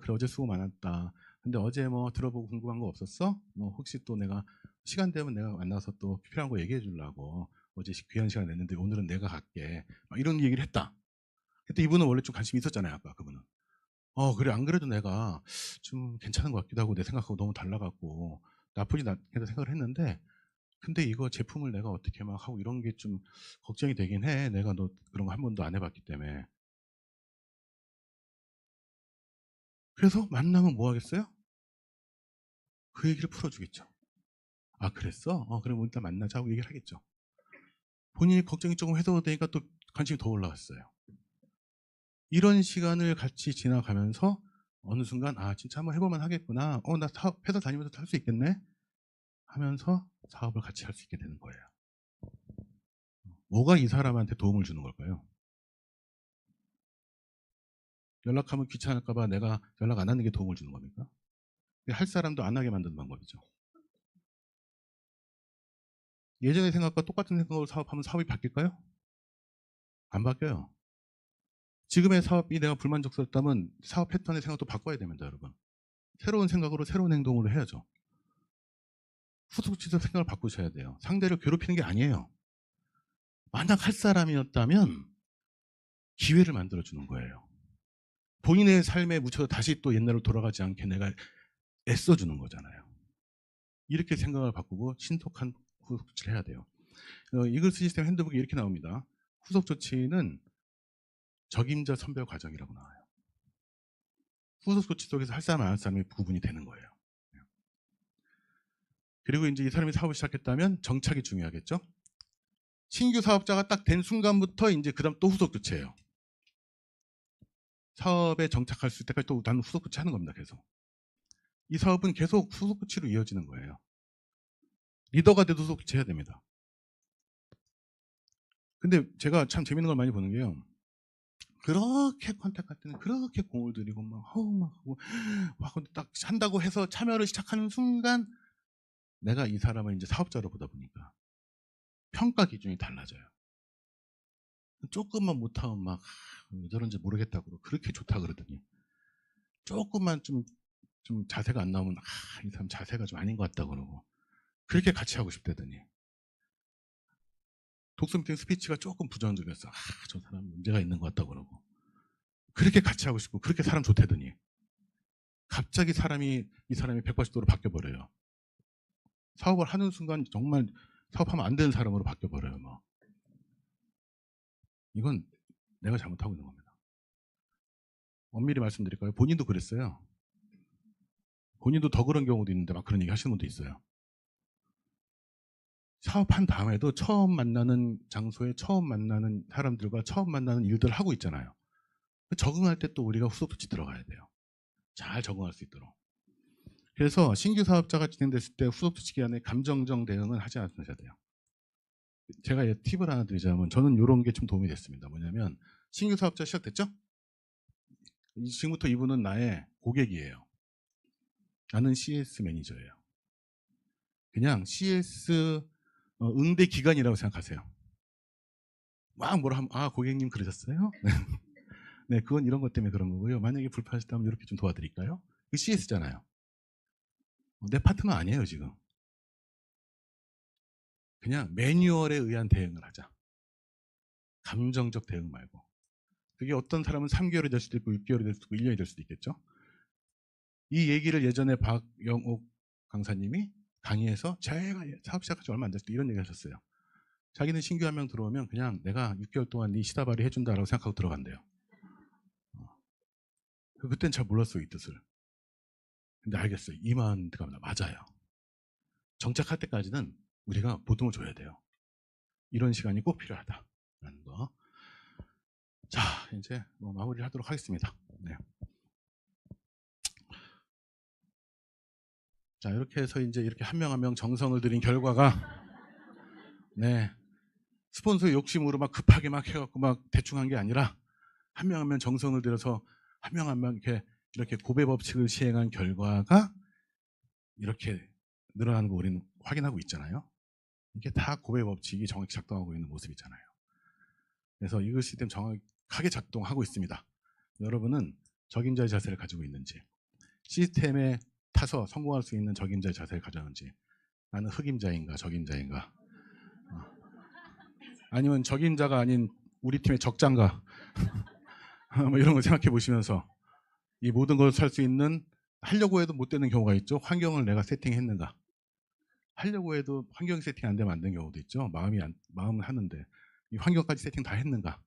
그래 어제 수고 많았다. 근데 어제 뭐 들어보고 궁금한 거 없었어? 뭐 혹시 또 내가 시간 되면 내가 만나서 또 필요한 거 얘기해 주려고 어제 귀한 시간 냈는데 오늘은 내가 갈게. 막 이런 얘기를 했다. 그때 이분은 원래 좀 관심이 있었잖아요. 아까 그분은. 그래 안 그래도 내가 좀 괜찮은 것 같기도 하고 내 생각하고 너무 달라갖고 나쁘지 않게 생각을 했는데 근데 이거 제품을 내가 어떻게 막 하고 이런 게 좀 걱정이 되긴 해. 내가 너 그런 거 한 번도 안 해봤기 때문에. 그래서 만나면 뭐 하겠어요? 그 얘기를 풀어주겠죠. 그랬어? 그럼 일단 만나자 하고 얘기를 하겠죠. 본인이 걱정이 조금 해소되니까 또 관심이 더 올라갔어요. 이런 시간을 같이 지나가면서 어느 순간 진짜 한번 해보면 하겠구나. 나 회사 다니면서 할 수 있겠네 하면서 사업을 같이 할 수 있게 되는 거예요. 뭐가 이 사람한테 도움을 주는 걸까요? 연락하면 귀찮을까봐 내가 연락 안 하는 게 도움을 주는 겁니까? 할 사람도 안 하게 만드는 방법이죠. 예전의 생각과 똑같은 생각으로 사업하면 사업이 바뀔까요? 안 바뀌어요. 지금의 사업이 내가 불만족스럽다면 사업 패턴의 생각도 바꿔야 됩니다, 여러분. 새로운 생각으로 새로운 행동으로 해야죠. 후속지도 생각을 바꾸셔야 돼요. 상대를 괴롭히는 게 아니에요. 만약 할 사람이었다면 기회를 만들어주는 거예요. 본인의 삶에 묻혀서 다시 또 옛날로 돌아가지 않게 내가 애써주는 거잖아요. 이렇게 생각을 바꾸고 신속한 후속 조치를 해야 돼요. 이글 시스템 핸드북에 이렇게 나옵니다. 후속 조치는 적임자 선별 과정이라고 나와요. 후속 조치 속에서 할 사람 안 할 사람이 구분이 되는 거예요. 그리고 이제 이 사람이 사업을 시작했다면 정착이 중요하겠죠. 신규 사업자가 딱 된 순간부터 이제 그다음 또 후속 조치예요. 사업에 정착할 수 있을 때까지 또 나는 후속 조치 하는 겁니다. 계속. 이 사업은 계속 후속 조치로 이어지는 거예요. 리더가 돼도 후속 조치 해야 됩니다. 근데 제가 참 재밌는 걸 많이 보는 게요. 그렇게 컨택할 때는 그렇게 공을 들이고 막 하고 근데 딱 한다고 해서 참여를 시작하는 순간 내가 이 사람을 이제 사업자로 보다 보니까 평가 기준이 달라져요. 조금만 못하면 막 왜 저런지 모르겠다고 그렇게 좋다 그러더니 조금만 좀 자세가 안 나오면 이 사람 자세가 좀 아닌 것 같다 그러고 그렇게 같이 하고 싶다더니 독서 미팅 스피치가 조금 부정적이었어. 저 사람 문제가 있는 것 같다 그러고 그렇게 같이 하고 싶고 그렇게 사람 좋다더니 갑자기 이 사람이 180도로 바뀌어버려요. 사업을 하는 순간 정말 사업하면 안 되는 사람으로 바뀌어버려요. 뭐. 이건 내가 잘못하고 있는 겁니다. 엄밀히 말씀드릴까요? 본인도 그랬어요. 본인도 더 그런 경우도 있는데 막 그런 얘기 하시는 분도 있어요. 사업한 다음에도 처음 만나는 장소에 처음 만나는 사람들과 처음 만나는 일들을 하고 있잖아요. 적응할 때 또 우리가 후속 조치 들어가야 돼요. 잘 적응할 수 있도록. 그래서 신규 사업자가 진행됐을 때 후속 조치 기간에 감정적 대응은 하지 않으셔야 돼요. 제가 팁을 하나 드리자면 저는 이런 게 좀 도움이 됐습니다. 뭐냐면 신규 사업자 시작됐죠? 지금부터 이분은 나의 고객이에요. 나는 CS 매니저예요. 그냥 CS 응대 기간이라고 생각하세요. 막 뭐라 하면 고객님 그러셨어요? 네, 그건 이런 것 때문에 그런 거고요. 만약에 불편하시다면 이렇게 좀 도와드릴까요? 그 CS잖아요. 내 파트너 아니에요 지금. 그냥 매뉴얼에 의한 대응을 하자. 감정적 대응 말고. 그게 어떤 사람은 3개월이 될 수도 있고 6개월이 될 수도 있고 1년이 될 수도 있겠죠. 이 얘기를 예전에 박영옥 강사님이 강의에서 제가 사업 시작한 지 얼마 안 됐을 때 이런 얘기 하셨어요. 자기는 신규 한 명 들어오면 그냥 내가 6개월 동안 네 시다발이 해준다라고 생각하고 들어간대요. 그땐 잘 몰랐어요, 이 뜻을. 근데 알겠어요. 이 마음가 맞아요. 정착할 때까지는 우리가 보통을 줘야 돼요. 이런 시간이 꼭 필요하다라는 거. 자, 이제 마무리를 하도록 하겠습니다. 네. 자, 이렇게 해서 이제 이렇게 한 명 한 명 정성을 들인 결과가 네. 스폰서 욕심으로 막 급하게 막 해갖고 막 대충 한 게 아니라 한 명 한 명 정성을 들여서 한 명 한 명 이렇게 고배 법칙을 시행한 결과가 이렇게 늘어나는 거 우리는 확인하고 있잖아요. 이게 다 고배 법칙이 정확히 작동하고 있는 모습이잖아요. 그래서 이글 시스템 정확하게 작동하고 있습니다. 여러분은 적임자의 자세를 가지고 있는지, 시스템에 타서 성공할 수 있는 적임자의 자세를 가졌는지, 나는 흑임자인가 적임자인가, 아니면 적임자가 아닌 우리 팀의 적장가 뭐 이런 거 생각해 보시면서 이 모든 걸 살 수 있는, 하려고 해도 못 되는 경우가 있죠. 환경을 내가 세팅했는가. 하려고 해도 환경 세팅 안 되면 안 되는 경우도 있죠. 마음은 하는데 이 환경까지 세팅 다 했는가.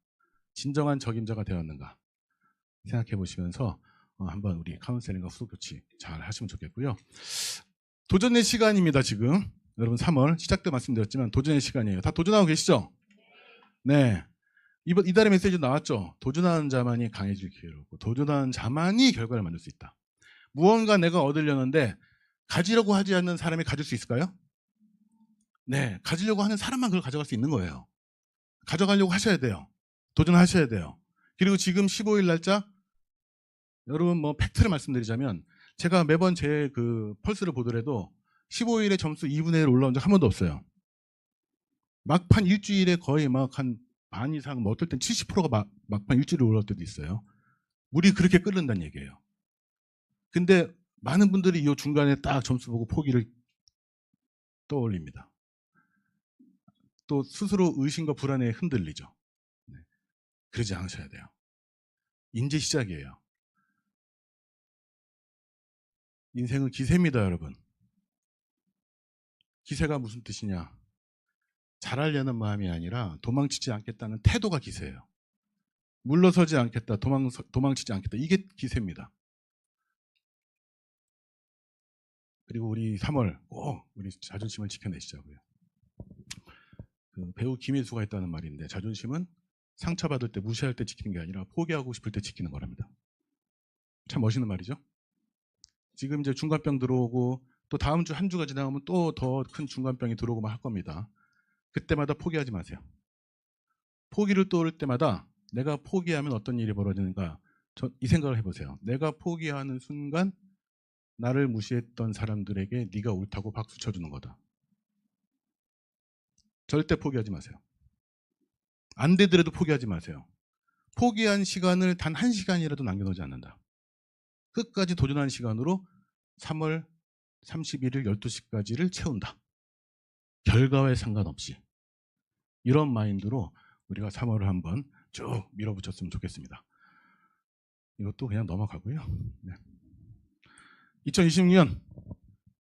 진정한 적임자가 되었는가 생각해 보시면서 한번 우리 카운셀링과 후속 조치 잘 하시면 좋겠고요. 도전의 시간입니다. 지금 여러분 3월 시작 때 말씀드렸지만 도전의 시간이에요. 다 도전하고 계시죠? 네. 이달의 메시지 나왔죠. 도전하는 자만이 강해질 기회를 얻고 도전하는 자만이 결과를 만들 수 있다. 무언가 내가 얻으려는데 가지려고 하지 않는 사람이 가질 수 있을까요? 네, 가지려고 하는 사람만 그걸 가져갈 수 있는 거예요. 가져가려고 하셔야 돼요. 도전하셔야 돼요. 그리고 지금 15일 날짜, 여러분 팩트를 말씀드리자면 제가 매번 제 그 펄스를 보더라도 15일에 점수 2분의 1 올라온 적 한 번도 없어요. 막판 일주일에 거의 막 한 반 이상, 어떨 땐 70%가 막판 일주일에 올라올 때도 있어요. 물이 그렇게 끓는다는 얘기예요. 근데 많은 분들이 이 중간에 딱 점수 보고 포기를 떠올립니다. 또 스스로 의심과 불안에 흔들리죠. 네. 그러지 않으셔야 돼요. 이제 시작이에요. 인생은 기세입니다, 여러분. 기세가 무슨 뜻이냐? 잘하려는 마음이 아니라 도망치지 않겠다는 태도가 기세예요. 물러서지 않겠다, 도망치지 않겠다. 이게 기세입니다. 그리고 우리 3월 꼭 우리 자존심을 지켜내시자고요. 그 배우 김혜수가 했다는 말인데 자존심은 상처받을 때 무시할 때 지키는 게 아니라 포기하고 싶을 때 지키는 거랍니다. 참 멋있는 말이죠. 지금 이제 중간병 들어오고 또 다음 주 한 주가 지나가면 또 더 큰 중간병이 들어오고만 할 겁니다. 그때마다 포기하지 마세요. 포기를 떠오를 때마다 내가 포기하면 어떤 일이 벌어지는가 이 생각을 해보세요. 내가 포기하는 순간 나를 무시했던 사람들에게 네가 옳다고 박수 쳐주는 거다. 절대 포기하지 마세요. 안 되더라도 포기하지 마세요. 포기한 시간을 단 1시간이라도 남겨놓지 않는다. 끝까지 도전하는 시간으로 3월 31일 12시까지를 채운다. 결과에 상관없이. 이런 마인드로 우리가 3월을 한번 쭉 밀어붙였으면 좋겠습니다. 이것도 그냥 넘어가고요. 네. 2026년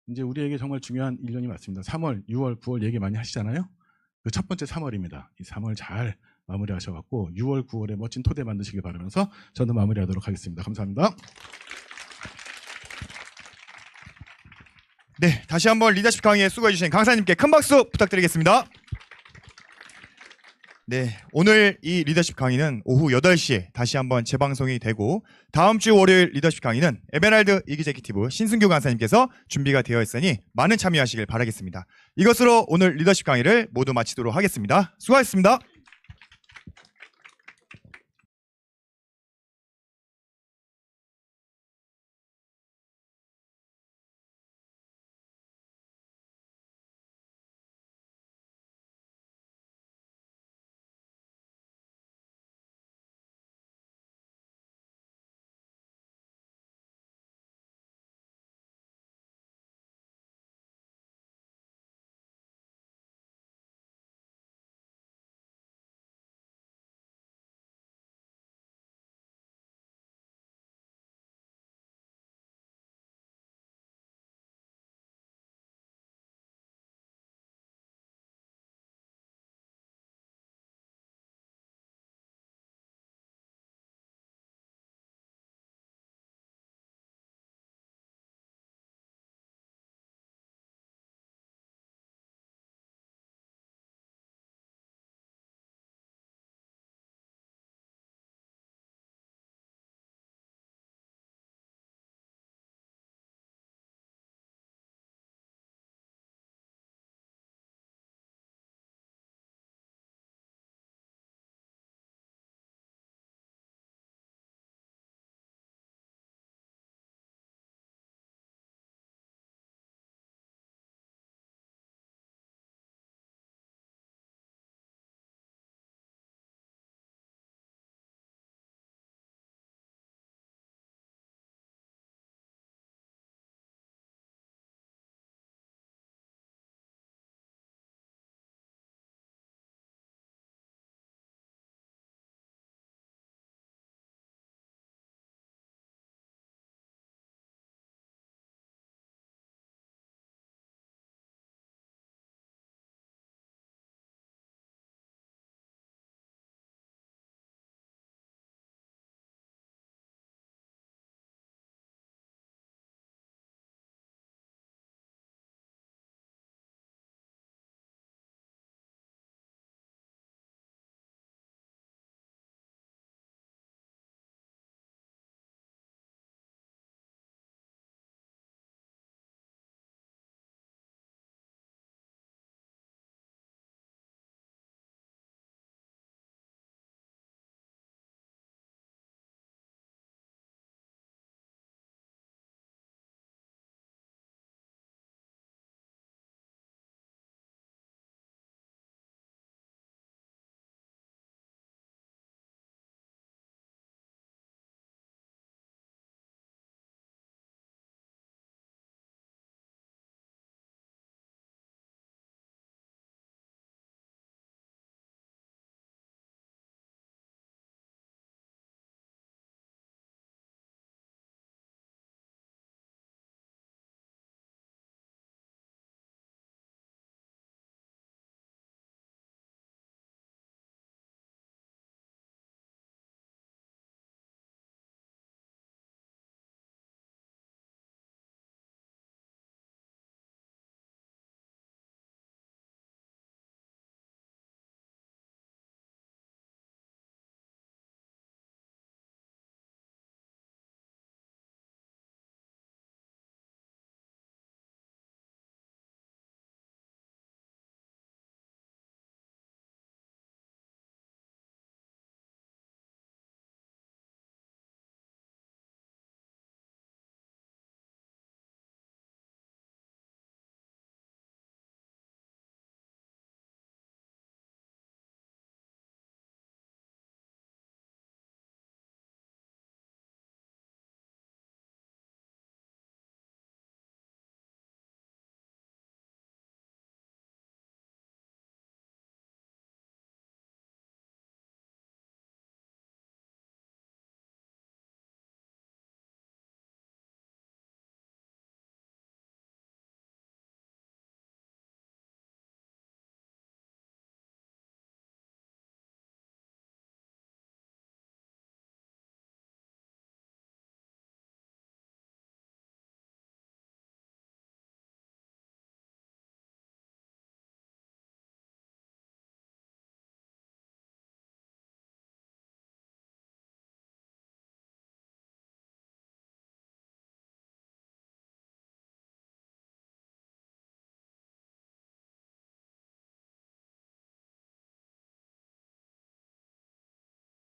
이제 우리에게 정말 중요한 1년이 맞습니다. 3월, 6월, 9월 얘기 많이 하시잖아요. 그 첫 번째 3월입니다. 이 3월 잘 마무리하셔갖고 6월, 9월에 멋진 토대 만드시길 바라면서 저는 마무리하도록 하겠습니다. 감사합니다. 네, 다시 한번 리더십 강의에 수고해주신 강사님께 큰 박수 부탁드리겠습니다. 네, 오늘 이 리더십 강의는 오후 8시에 다시 한번 재방송이 되고 다음 주 월요일 리더십 강의는 에메랄드 이기제기티브 신승규 강사님께서 준비가 되어 있으니 많은 참여하시길 바라겠습니다. 이것으로 오늘 리더십 강의를 모두 마치도록 하겠습니다. 수고하셨습니다.